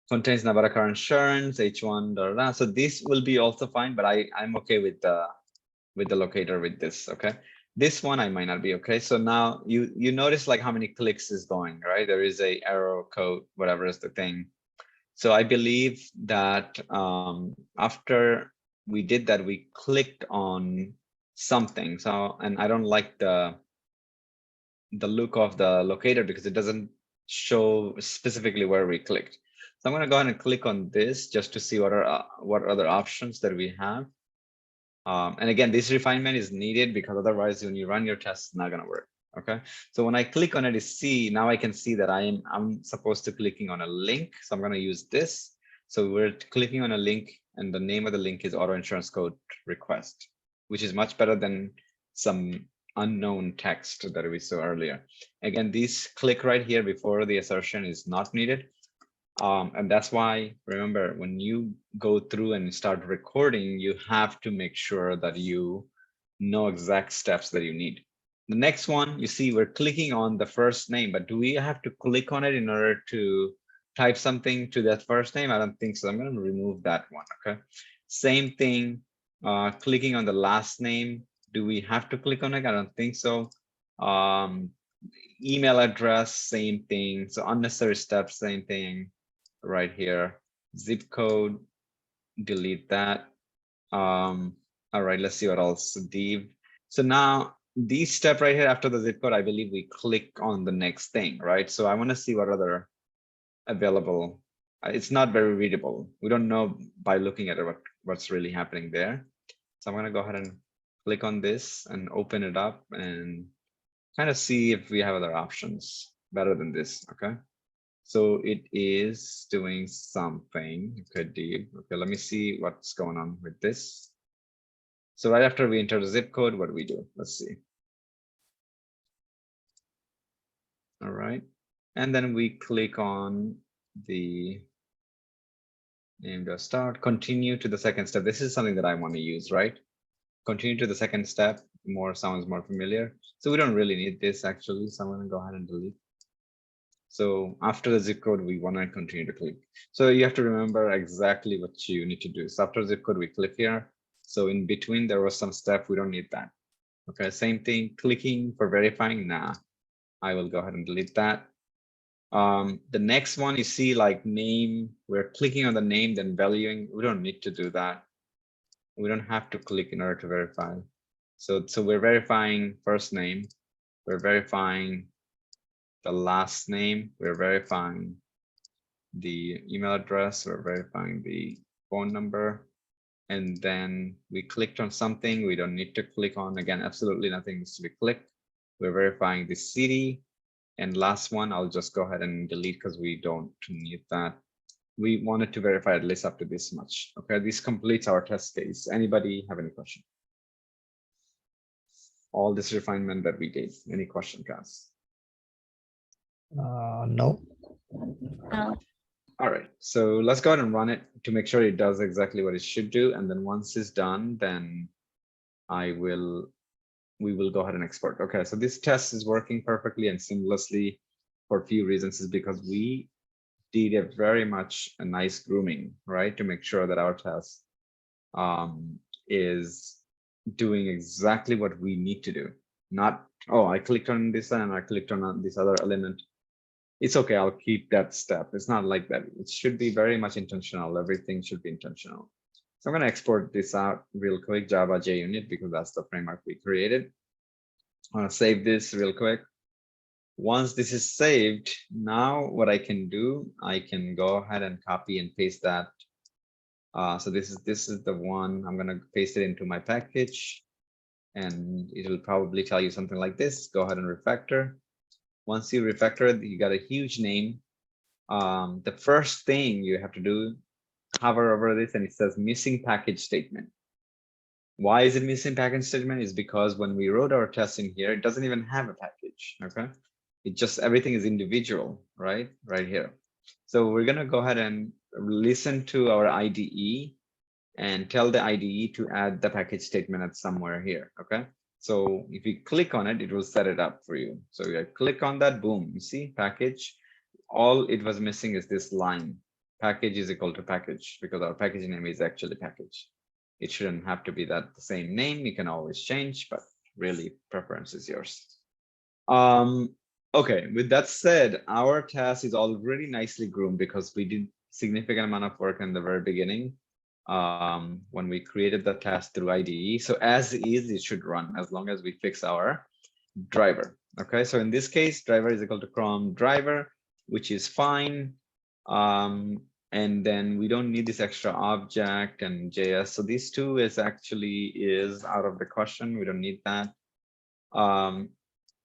contains Nevada car insurance, H1, da, da, da. So this will be also fine, but I'm okay with the locator with this. Okay, this one I might not be okay. So now you notice like how many clicks is going, right? There is a arrow code, whatever is the thing. So I believe that after we did that, we clicked on something. So, and I don't like the look of the locator because it doesn't show specifically where we clicked. So I'm going to go ahead and click on this just to see what other options that we have. And again, this refinement is needed because otherwise when you run your test, it's not going to work. Okay, so when I click on it, now I can see that I'm supposed to clicking on a link. So I'm going to use this. So we're clicking on a link and the name of the link is auto insurance code request, which is much better than some unknown text that we saw earlier. Again, this click right here before the assertion is not needed. And that's why, remember, when you go through and start recording, you have to make sure that you know exact steps that you need. The next one, you see, we're clicking on the first name, but do we have to click on it in order to type something to that first name? I don't think so. I'm going to remove that one. Okay. Same thing, clicking on the last name. Do we have to click on it? I don't think so. Email address, same thing. So unnecessary steps, same thing right here. Zip code, delete that. All right, let's see what else. Div. So now this step right here after the zip code, I believe we click on the next thing, right? So I want to see what other available. It's not very readable. We don't know by looking at it what's really happening there. So I'm going to go ahead and click on this and open it up and kind of see if we have other options better than this. Okay. So it is doing something. Okay, div. Okay, let me see what's going on with this. So right after we enter the zip code, what do we do? Let's see. All right. And then we click on the name to start, continue to the second step. This is something that I want to use, right? Continue to the second step, sounds more familiar. So we don't really need this actually. So I'm going to go ahead and delete. So after the zip code, we want to continue to click. So you have to remember exactly what you need to do. So after zip code, we click here. So in between, there was some step. We don't need that. Okay, same thing, clicking for verifying. Nah, I will go ahead and delete that. The next one, you see like name, we're clicking on the name, then valuing. We don't need to do that. We don't have to click in order to verify. So we're verifying first name. We're verifying the last name. We're verifying the email address. We're verifying the phone number. And then we clicked on something we don't need to click on. Again, absolutely nothing needs to be clicked. We're verifying the city. And last one, I'll just go ahead and delete because we don't need that. We wanted to verify at least up to this much. Okay, this completes our test case. Anybody have any question? All this refinement that we did. Any question, guys? No. All right, so let's go ahead and run it to make sure it does exactly what it should do. And then once it's done, then we will go ahead and export. Okay, so this test is working perfectly and seamlessly for a few reasons. Is because we did a nice grooming, right? To make sure that our test is doing exactly what we need to do. Not, oh, I clicked on this and I clicked on this other element. It's okay, I'll keep that step. It's not like that. It should be very much intentional. Everything should be intentional. So I'm going to export this out real quick, Java JUnit, because that's the framework we created. I'm going to save this real quick. Once this is saved, now what I can do, I can go ahead and copy and paste that. So this is the one. I'm going to paste it into my package, and it will probably tell you something like this. Go ahead and refactor. Once you refactor it, you got a huge name. The first thing you have to do, hover over this, and it says missing package statement. Why is it missing package statement? Is because when we wrote our test in here, it doesn't even have a package, okay? It just, everything is individual, right? Right here. So we're gonna go ahead and listen to our IDE and tell the IDE to add the package statement at somewhere here, okay? So if you click on it, it will set it up for you. So you click on that, boom, you see package. All it was missing is this line, package is equal to package, because our package name is actually package. It shouldn't have to be that the same name. You can always change, but really preference is yours. Okay, with that said, our task is already nicely groomed because we did significant amount of work in the very beginning when we created the task through IDE. So as is, it should run as long as we fix our driver. Okay, so in this case, driver is equal to Chrome driver, which is fine. And then we don't need this extra object and JS. So these two is out of the question. We don't need that.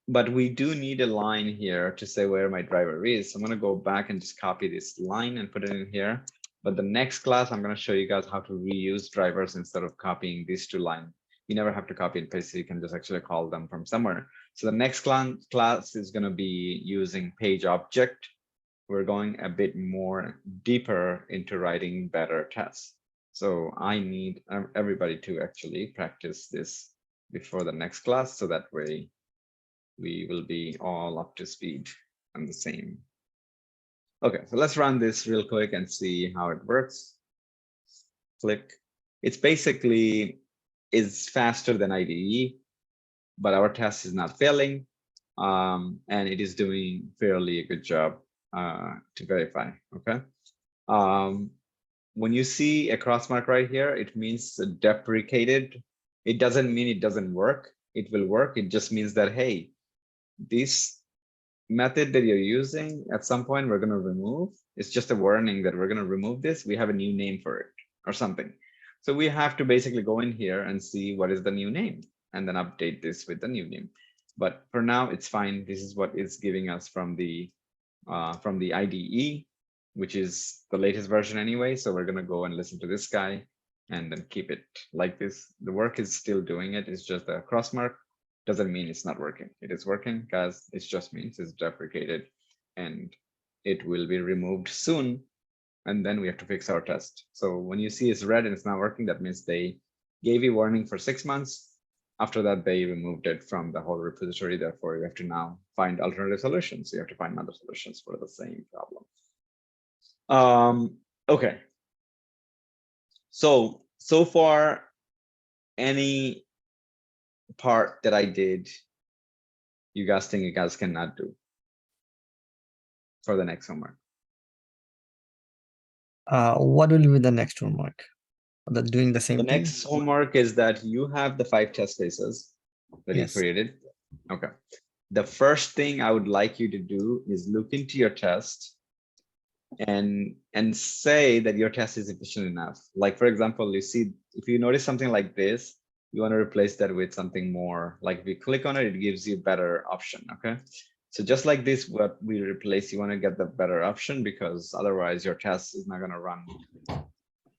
But we do need a line here to say where my driver is. So I'm going to go back and just copy this line and put it in here. But the next class, I'm going to show you guys how to reuse drivers instead of copying these two lines. You never have to copy and paste. You can just actually call them from somewhere. So the next class is going to be using page object. We're going a bit more deeper into writing better tests. So I need everybody to actually practice this before the next class. So that way we will be all up to speed on the same. Okay, so let's run this real quick and see how it works. Click. It's basically is faster than IDE, but our test is not failing. And it is doing fairly a good job to verify. Okay. When you see a cross mark right here, it means deprecated. It doesn't mean it doesn't work. It will work. It just means that, hey, this method that you're using at some point we're going to remove. It's just a warning that we're going to remove this. We have a new name for it or something. So we have to basically go in here and see what is the new name and then update this with the new name. But for now, it's fine. This is what it's giving us from the IDE, which is the latest version anyway. So we're going to go and listen to this guy and then keep it like this. The work is still doing it. It's just a cross mark. Doesn't mean it's not working. It is working because it just means it's deprecated and it will be removed soon. And then we have to fix our test. So when you see it's red and it's not working, that means they gave you warning for 6 months. After that, they removed it from the whole repository. Therefore, you have to now find alternative solutions. You have to find other solutions for the same problem. Okay. So far, any part that I did, you guys think you guys cannot do for the next homework? What will be the next homework? Doing the same The thing? next homework is that you have the 5 test cases that Yes. you created. Okay. The first thing I would like you to do is look into your test and say that your test is efficient enough. Like, for example, you see, if you notice something like this, you want to replace that with something more. Like if you click on it, it gives you a better option. Okay. So just like this, what we replace, you want to get the better option because otherwise your test is not going to run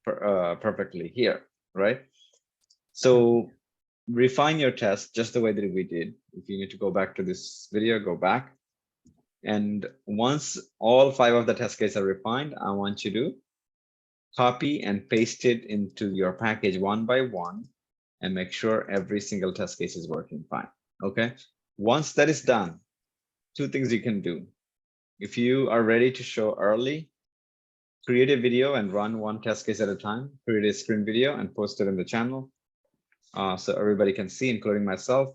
perfectly here, right? So refine your test just the way that we did. If you need to go back to this video, go back. And once all 5 of the test cases are refined, I want you to copy and paste it into your package one by one and make sure every single test case is working fine. Okay. Once that is done, 2 things you can do. If you are ready to show early, create a video and run 1 test case at a time, create a screen video and post it in the channel. So everybody can see, including myself.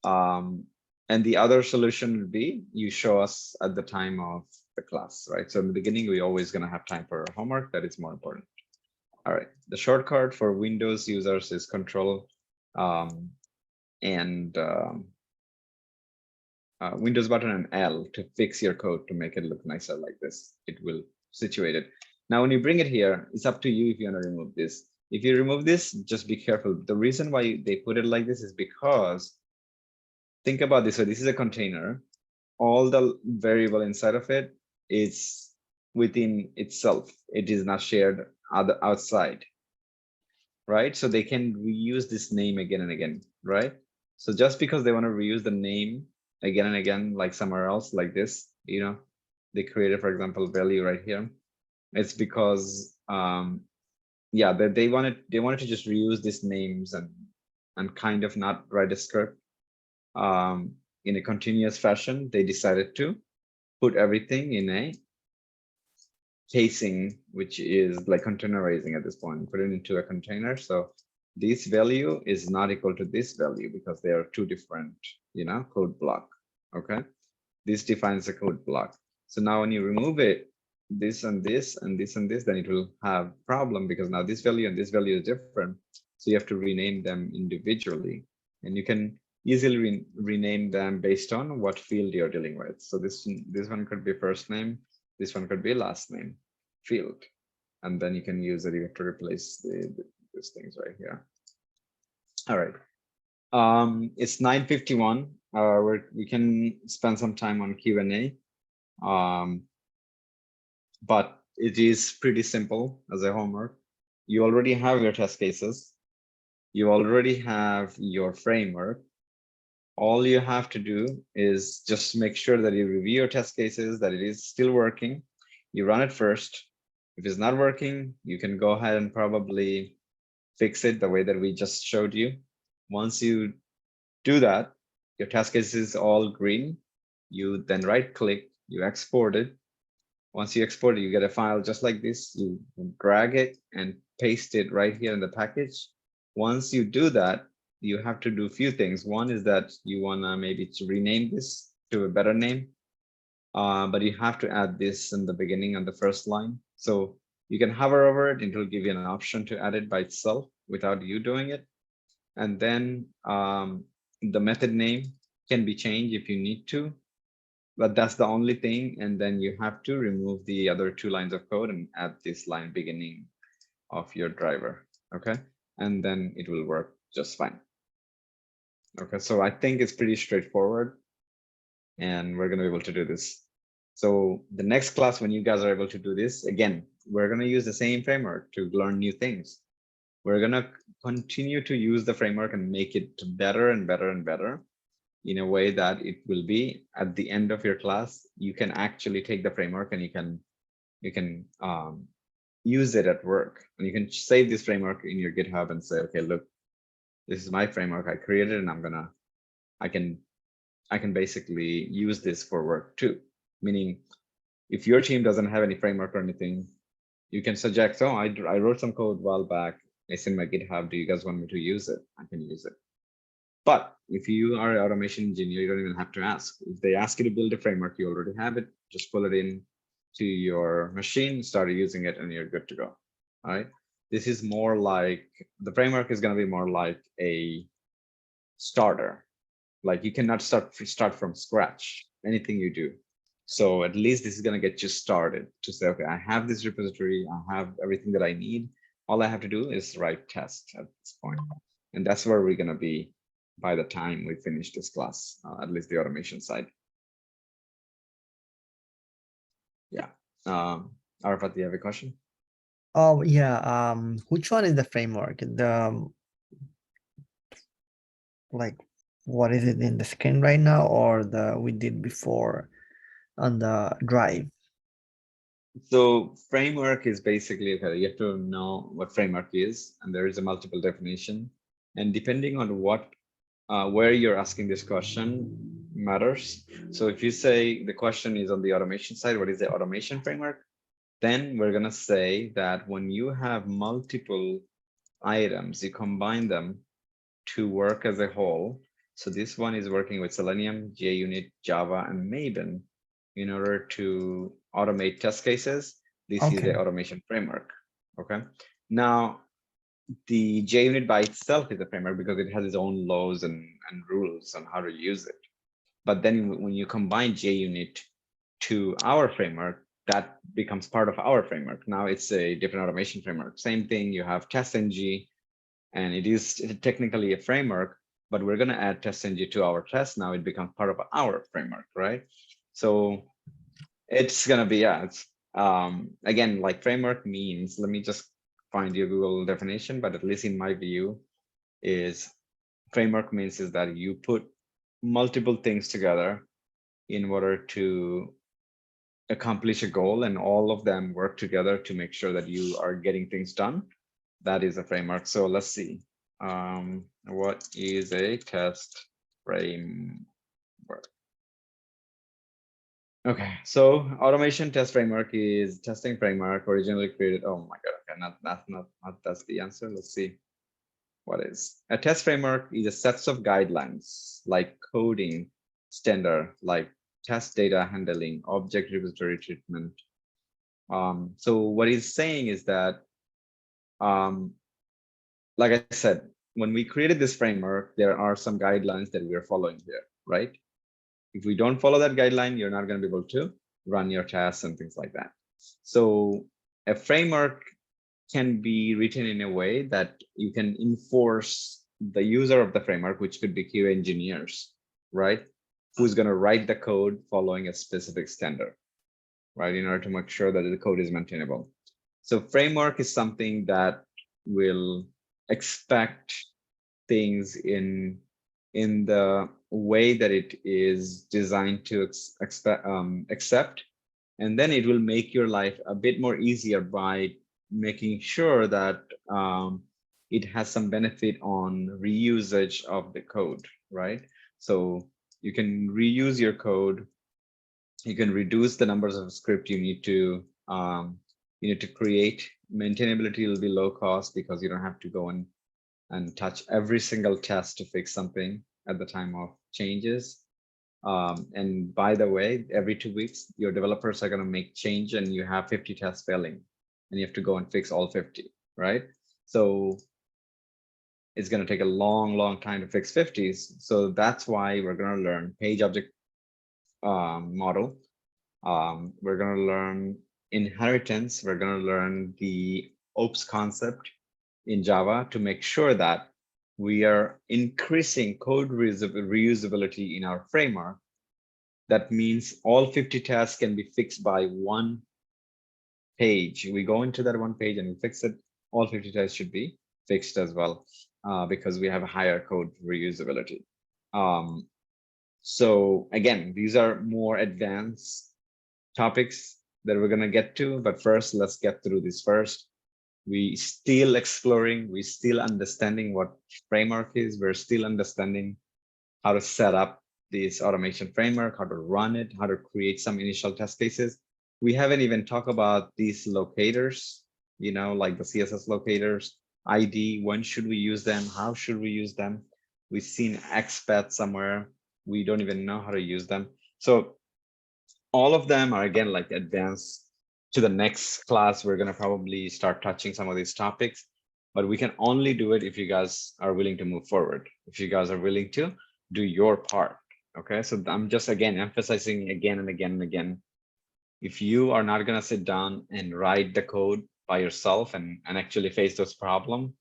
And the other solution would be you show us at the time of the class, right? So in the beginning, we're always going to have time for homework. That is more important. All right. The shortcut for Windows users is Control Windows button and L to fix your code to make it look nicer like this. It will situate it. Now, when you bring it here, it's up to you if you want to remove this. If you remove this, just be careful. The reason why they put it like this is because think about this. So this is a container. All the variable inside of it is within itself. It is not shared outside. right? So they can reuse this name again and again, right? So just because they want to reuse the name again and again, like somewhere else, like this, they created, for example, value right here. It's because, yeah, they wanted to just reuse these names and kind of not write a script in a continuous fashion. They decided to put everything in a casing, which is like containerizing at this point, put it into a container. So this value is not equal to this value because they are two different, code block. Okay. This defines a code block. So now when you remove it, this and this and this and this, then it will have problem because now this value and this value is different. So you have to rename them individually, and you can easily rename them based on what field you're dealing with. So this one could be first name, this one could be last name field, and then you can use it. You have to replace these things right here. All right. It's 9:51. We can spend some time on Q&A. But it is pretty simple as a homework. You already have your test cases. You already have your framework. All you have to do is just make sure that you review your test cases, that it is still working. You run it first. If it's not working, you can go ahead and probably fix it the way that we just showed you. Once you do that, your test case is all green. You then right click, you export it. Once you export it, you get a file just like this. You drag it and paste it right here in the package. Once you do that, you have to do a few things. One is that you want to maybe to rename this to a better name, but you have to add this in the beginning on the first line. So you can hover over it, and it will give you an option to add it by itself without you doing it. And then the method name can be changed if you need to, but that's the only thing. And then you have to remove the other 2 lines of code and add this line beginning of your driver. Okay. And then it will work just fine. Okay. So I think it's pretty straightforward, and we're going to be able to do this. So the next class, when you guys are able to do this, again, we're going to use the same framework to learn new things. We're going to continue to use the framework and make it better and better and better, in a way that it will be at the end of your class, you can actually take the framework and you can use it at work, and you can save this framework in your GitHub and say, okay, look, this is my framework I created, and I can basically use this for work too. Meaning, if your team doesn't have any framework or anything, you can suggest, oh, I wrote some code a while back. It's in my GitHub. Do you guys want me to use it? I can use it. But if you are an automation engineer, you don't even have to ask. If they ask you to build a framework, you already have it. Just pull it in to your machine, start using it, and you're good to go. All right. This is more like, the framework is going to be more like a starter. Like, you cannot start from scratch, anything you do. So at least this is going to get you started to say, okay, I have this repository, I have everything that I need. All I have to do is write test at this point. And that's where we're going to be by the time we finish this class, at least the automation side. Yeah. Arafat, do you have a question? Oh yeah. Which one is the framework? Like, what is it in the screen right now, or the we did before on the drive? So framework is basically, okay, you have to know what framework is, and there is a multiple definition. And depending on what, where you're asking this question matters. So if you say the question is on the automation side, what is the automation framework? Then we're gonna say that when you have multiple items, you combine them to work as a whole. So this one is working with Selenium, JUnit, Java, and Maven in order to automate test cases. This is the automation framework. Okay. Now, the JUnit by itself is a framework because it has its own laws and rules on how to use it. But then when you combine JUnit to our framework, that becomes part of our framework. Now it's a different automation framework. Same thing, you have TestNG, and it is technically a framework, but we're going to add TestNG to our test. Now it becomes part of our framework, right? So it's going to be, yeah, it's, again, like framework means, let me just find your Google definition, but at least in my view is framework means is that you put multiple things together in order to accomplish a goal, and all of them work together to make sure that you are getting things done. That is a framework. So let's see. What is a test framework? Okay, so automation test framework is testing framework originally created. Oh my God, okay, not that's the answer. Let's see. What is a test framework is a sets of guidelines like coding standard, like test data handling, object repository treatment. So what he's saying is that, like I said, when we created this framework, there are some guidelines that we are following here, right? If we don't follow that guideline, you're not going to be able to run your tests and things like that. So a framework can be written in a way that you can enforce the user of the framework, which could be QA engineers, right? Who's going to write the code following a specific standard, right? In order to make sure that the code is maintainable. So framework is something that will expect things in the way that it is designed to accept, and then it will make your life a bit more easier by making sure that it has some benefit on reusage of the code, right? So you can reuse your code, you can reduce the numbers of script you need to create. Maintainability will be low cost because you don't have to go and touch every single test to fix something at the time of changes. And by the way, every 2 weeks, your developers are going to make change and you have 50 tests failing and you have to go and fix all 50, right? So it's going to take a long time to fix 50s. So that's why we're going to learn page object model. We're going to learn inheritance. We're going to learn the OPS concept in Java to make sure that we are increasing code reusability in our framework. That means all 50 tasks can be fixed by one page. We go into that one page and we fix it. All 50 tasks should be fixed as well because we have a higher code reusability. So again, these are more advanced topics that we're going to get to, but first, let's get through this first. We still exploring, we still understanding what framework is. We're still understanding how to set up this automation framework, how to run it, how to create some initial test cases. We haven't even talked about these locators, like the CSS locators, IDE, when should we use them? How should we use them? We've seen XPath somewhere. We don't even know how to use them. So all of them are, again, like advanced. To the next class, we're going to probably start touching some of these topics, but we can only do it if you guys are willing to move forward, if you guys are willing to do your part. Okay, so I'm just again emphasizing again and again and again, if you are not going to sit down and write the code by yourself and actually face those problems,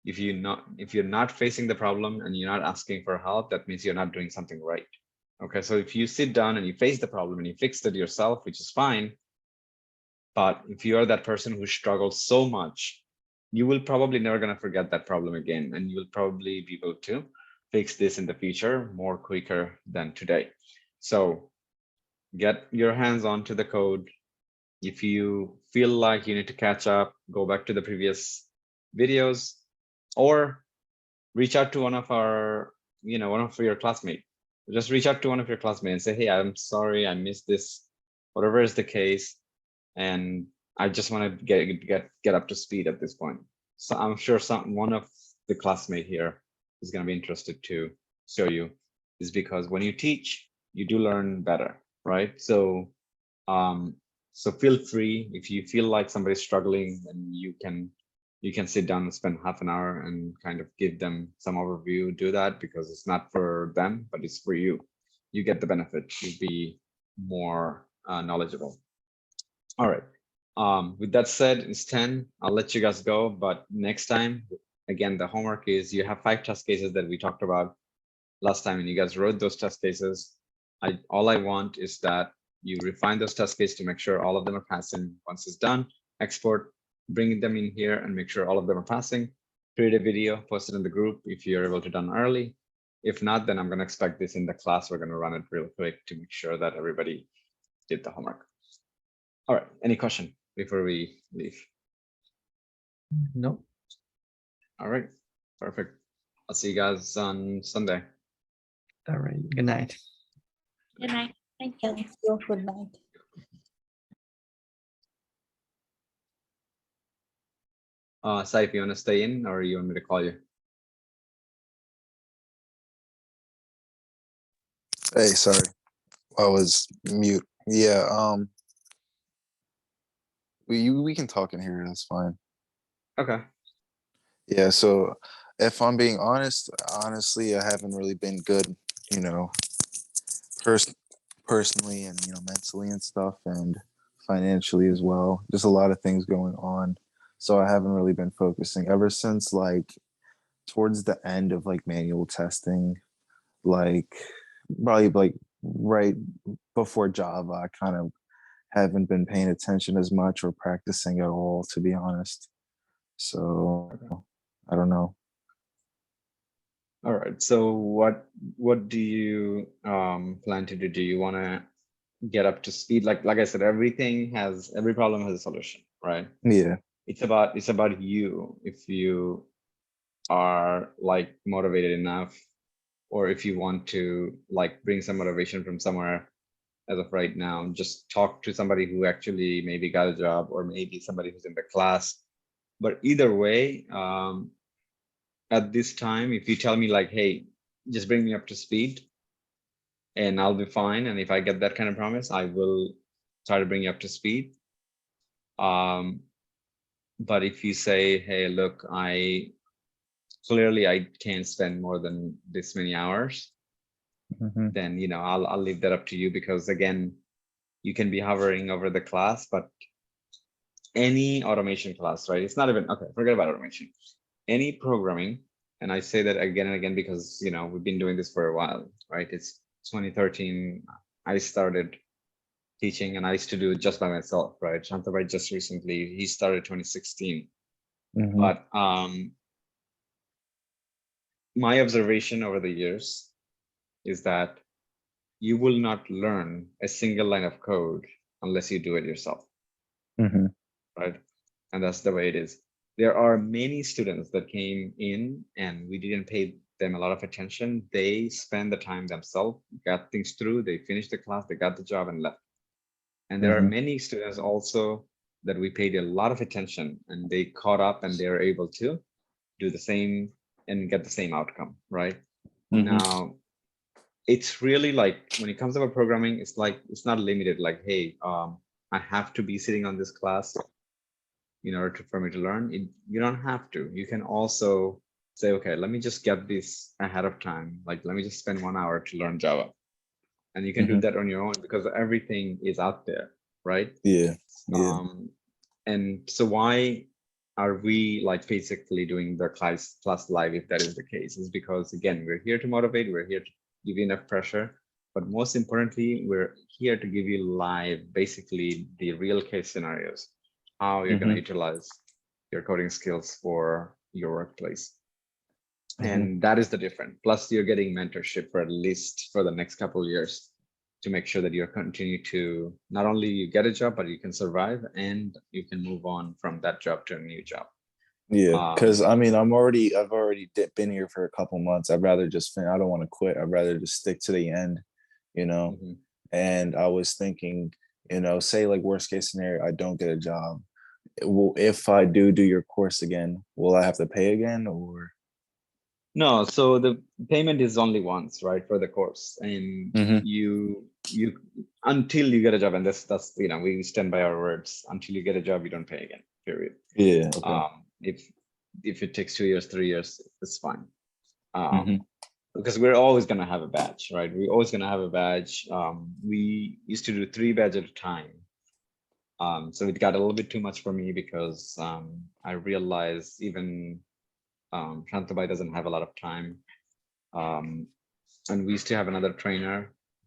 if you're not facing the problem and you're not asking for help, that means you're not doing something right. Okay, so if you sit down and you face the problem and you fixed it yourself, which is fine, but if you are that person who struggles so much, you will probably never going to forget that problem again, and you will probably be able to fix this in the future more quicker than today. So get your hands onto the code. If you feel like you need to catch up, go back to the previous videos or reach out to one of your classmates. Just reach out to one of your classmates and say, hey, I'm sorry, I missed this, whatever is the case. And I just want to get up to speed at this point. So I'm sure one of the classmates here is going to be interested to show you, is because when you teach, you do learn better, right? So so feel free, if you feel like somebody's struggling, then you can sit down and spend half an hour and kind of give them some overview. Do that, because it's not for them, but it's for you. You get the benefit. You'll be more knowledgeable. All right. With that said, it's 10. I'll let you guys go, but next time, again, the homework is you have 5 test cases that we talked about last time, and you guys wrote those test cases. All I want is that you refine those test cases to make sure all of them are passing. Once it's done, export, bring them in here and make sure all of them are passing. Create a video, post it in the group if you're able to done early. If not, then I'm going to expect this in the class. We're going to run it real quick to make sure that everybody did the homework. All right, any question before we leave? No. All right, perfect. I'll see you guys on Sunday. All right. Good night. Good night. Thank you. Good night. Sai, if you want to stay in or you want me to call you? Hey, sorry, I was mute. Yeah, we can talk in here. That's fine. Okay. Yeah. So, if I'm being honest, honestly, I haven't really been good. You know, personally, and mentally and stuff, and financially as well. Just a lot of things going on. So I haven't really been focusing ever since like towards the end of like manual testing, like probably like right before Java. I kind of haven't been paying attention as much or practicing at all, to be honest. So I don't know. All right. So what do you plan to do? Do you want to get up to speed? Like I said, every problem has a solution, right? Yeah. It's about you. If you are like motivated enough, or if you want to like bring some motivation from somewhere as of right now, just talk to somebody who actually maybe got a job, or maybe somebody who's in the class. But either way, at this time, if you tell me like, hey, just bring me up to speed and I'll be fine. And if I get that kind of promise, I will try to bring you up to speed. But if you say, hey, look, clearly I can't spend more than this many hours, Mhm. then I'll leave that up to you, because again, you can be hovering over the class, but any automation class, right? It's not even okay, forget about automation. Any programming, and I say that again and again because we've been doing this for a while, right? It's 2013. I started teaching, and I used to do it just by myself, right? Shantabai just recently, he started 2016. Mhm. But my observation over the years is that you will not learn a single line of code unless you do it yourself, Mhm. right? And that's the way it is. There are many students that came in and we didn't pay them a lot of attention. They spend the time themselves, got things through, they finished the class, they got the job and left. And there are Mhm. many students also that we paid a lot of attention and they caught up and they're able to do the same and get the same outcome, right? Mhm. Now, it's really like when it comes about programming, it's not limited like, hey, I have to be sitting on this class in order for me to learn. You don't have to. You can also say, okay, let me just get this ahead of time. Like, let me just spend 1 hour to learn Java. And you can do Mhm. that on your own because everything is out there, right? Yeah. Yeah. And so why are we like basically doing the class live if that is the case? Is because again, we're here to motivate, we're here to give you enough pressure, but most importantly, we're here to give you live, basically the real case scenarios, how you're going to Mhm. utilize your coding skills for your workplace. Mhm. And that is the difference. Plus, you're getting mentorship for at least for the next couple of years to make sure that you continue to not only you get a job, but you can survive and you can move on from that job to a new job. Yeah, because Um, I mean, I've already been here for a couple months. I'd rather just I don't want to quit. I'd rather just stick to the end, you know. mhm. And I was thinking, say like worst case scenario, I don't get a job. Well, if I do your course again, will I have to pay again or? No, so the payment is only once, right, for the course, and Mhm. you until you get a job, and that's we stand by our words. Until you get a job, you don't pay again. Period. Yeah. Okay. If it takes 2 years, 3 years, it's fine. Mhm. Because we're always going to have a badge, right? We're always going to have a badge. We used to do 3 badges at a time. So it got a little bit too much for me because I realized even Shantabai doesn't have a lot of time. And we used to have another trainer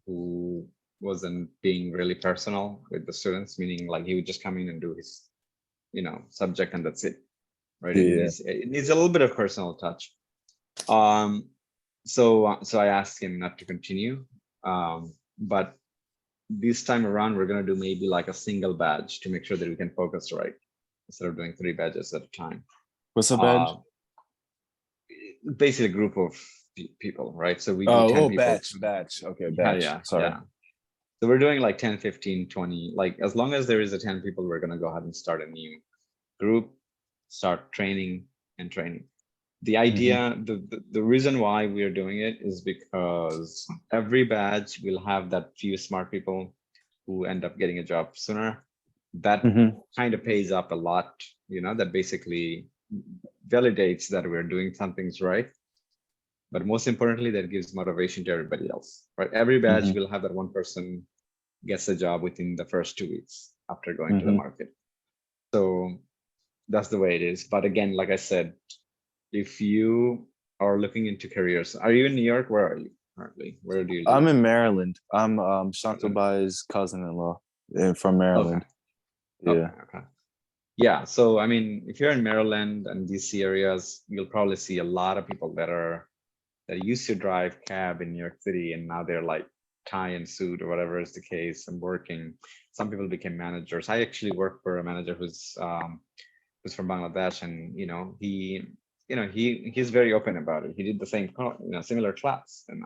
who wasn't being really personal with the students, meaning like he would just come in and do his subject and that's it, right? Yeah. It needs a little bit of personal touch. So I asked him not to continue, but this time around we're gonna do maybe like a single badge to make sure that we can focus right instead of doing 3 badges at a time. What's a badge? Basically a group of people, right? So we do 10 people. batch. Okay, Yeah, batch. yeah, Sorry. yeah. So we're doing like 10, 15, 20, like as long as there is a 10 people, we're gonna go ahead and start a new group, start training and training. The idea, the reason why we are doing it is because every badge will have that few smart people who end up getting a job sooner. That kind of pays up a lot, that basically validates that we're doing some things right. But most importantly, that gives motivation to everybody else, right? Every badge will have that one person gets a job within the first 2 weeks after going to the market. So that's the way it is. But again, like I said, if you are looking into careers, are you in New York? Where are you currently? Where do you live? I'm in Maryland. I'm Shantobai's cousin-in-law from Maryland. Okay. Yeah. Okay. Yeah. So I mean, if you're in Maryland and DC areas, you'll probably see a lot of people that used to drive cab in New York City, and now they're like tie and suit or whatever is the case and working. Some people became managers. I actually work for a manager who's from Bangladesh, and he's very open about it. He did the same similar class, and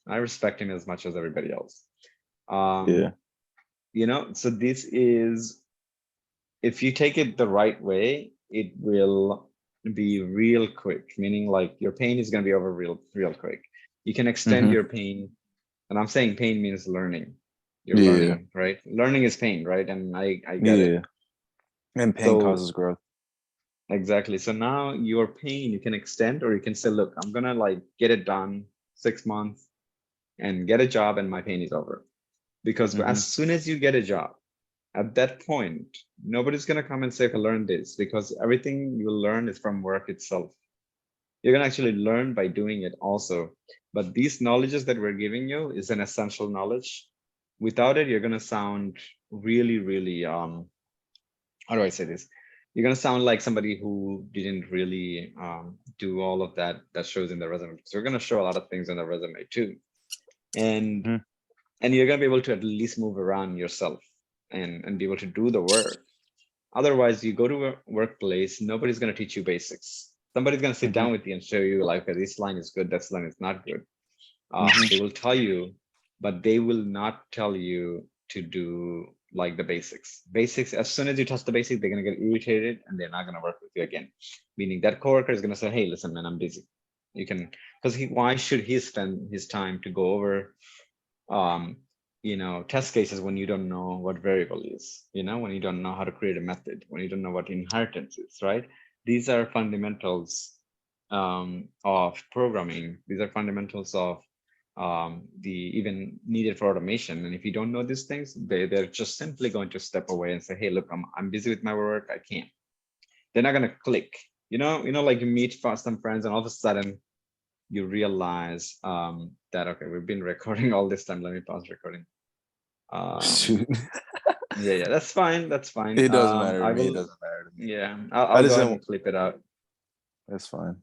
I respect him as much as everybody else. So this is, if you take it the right way, it will be real quick, meaning like your pain is going to be over real quick. You can extend your pain, and I'm saying pain means learning. You're learning, right? Learning is pain, right? And I get it. And pain causes growth. Exactly. So now your pain, you can extend, or you can say, look, I'm gonna like get it done 6 months and get a job, and my pain is over. Because as soon as you get a job, at that point, nobody's gonna come and say, I learned this, because everything you learn is from work itself. You're gonna actually learn by doing it also. But these knowledges that we're giving you is an essential knowledge. Without it, you're gonna sound really, really, how do I say this? You're gonna sound like somebody who didn't really do all of that shows in the resume. So we're gonna show a lot of things in the resume too. And you're gonna be able to at least move around yourself and be able to do the work. Otherwise, you go to a workplace, nobody's gonna teach you basics. Somebody's gonna sit down with you and show you like, okay, this line is good, this line is not good. They will tell you, but they will not tell you to do like the basics. As soon as you touch the basics, they're gonna get irritated and they're not gonna work with you again. Meaning that coworker is gonna say, hey, listen, man, I'm busy. You can, because why should he spend his time to go over test cases when you don't know what variable is, when you don't know how to create a method, when you don't know what inheritance is, right? These are fundamentals of programming. These are fundamentals of the even needed for automation. And if you don't know these things, they're just simply going to step away and say, hey, look, I'm busy with my work, I can't. They're not going to click. Like you meet some friends and all of a sudden you realize that, okay, we've been recording all this time. Let me pause recording. Yeah, that's fine. That's fine. It doesn't matter to me. It doesn't matter to me. Yeah, I'll go ahead and clip it out. That's fine.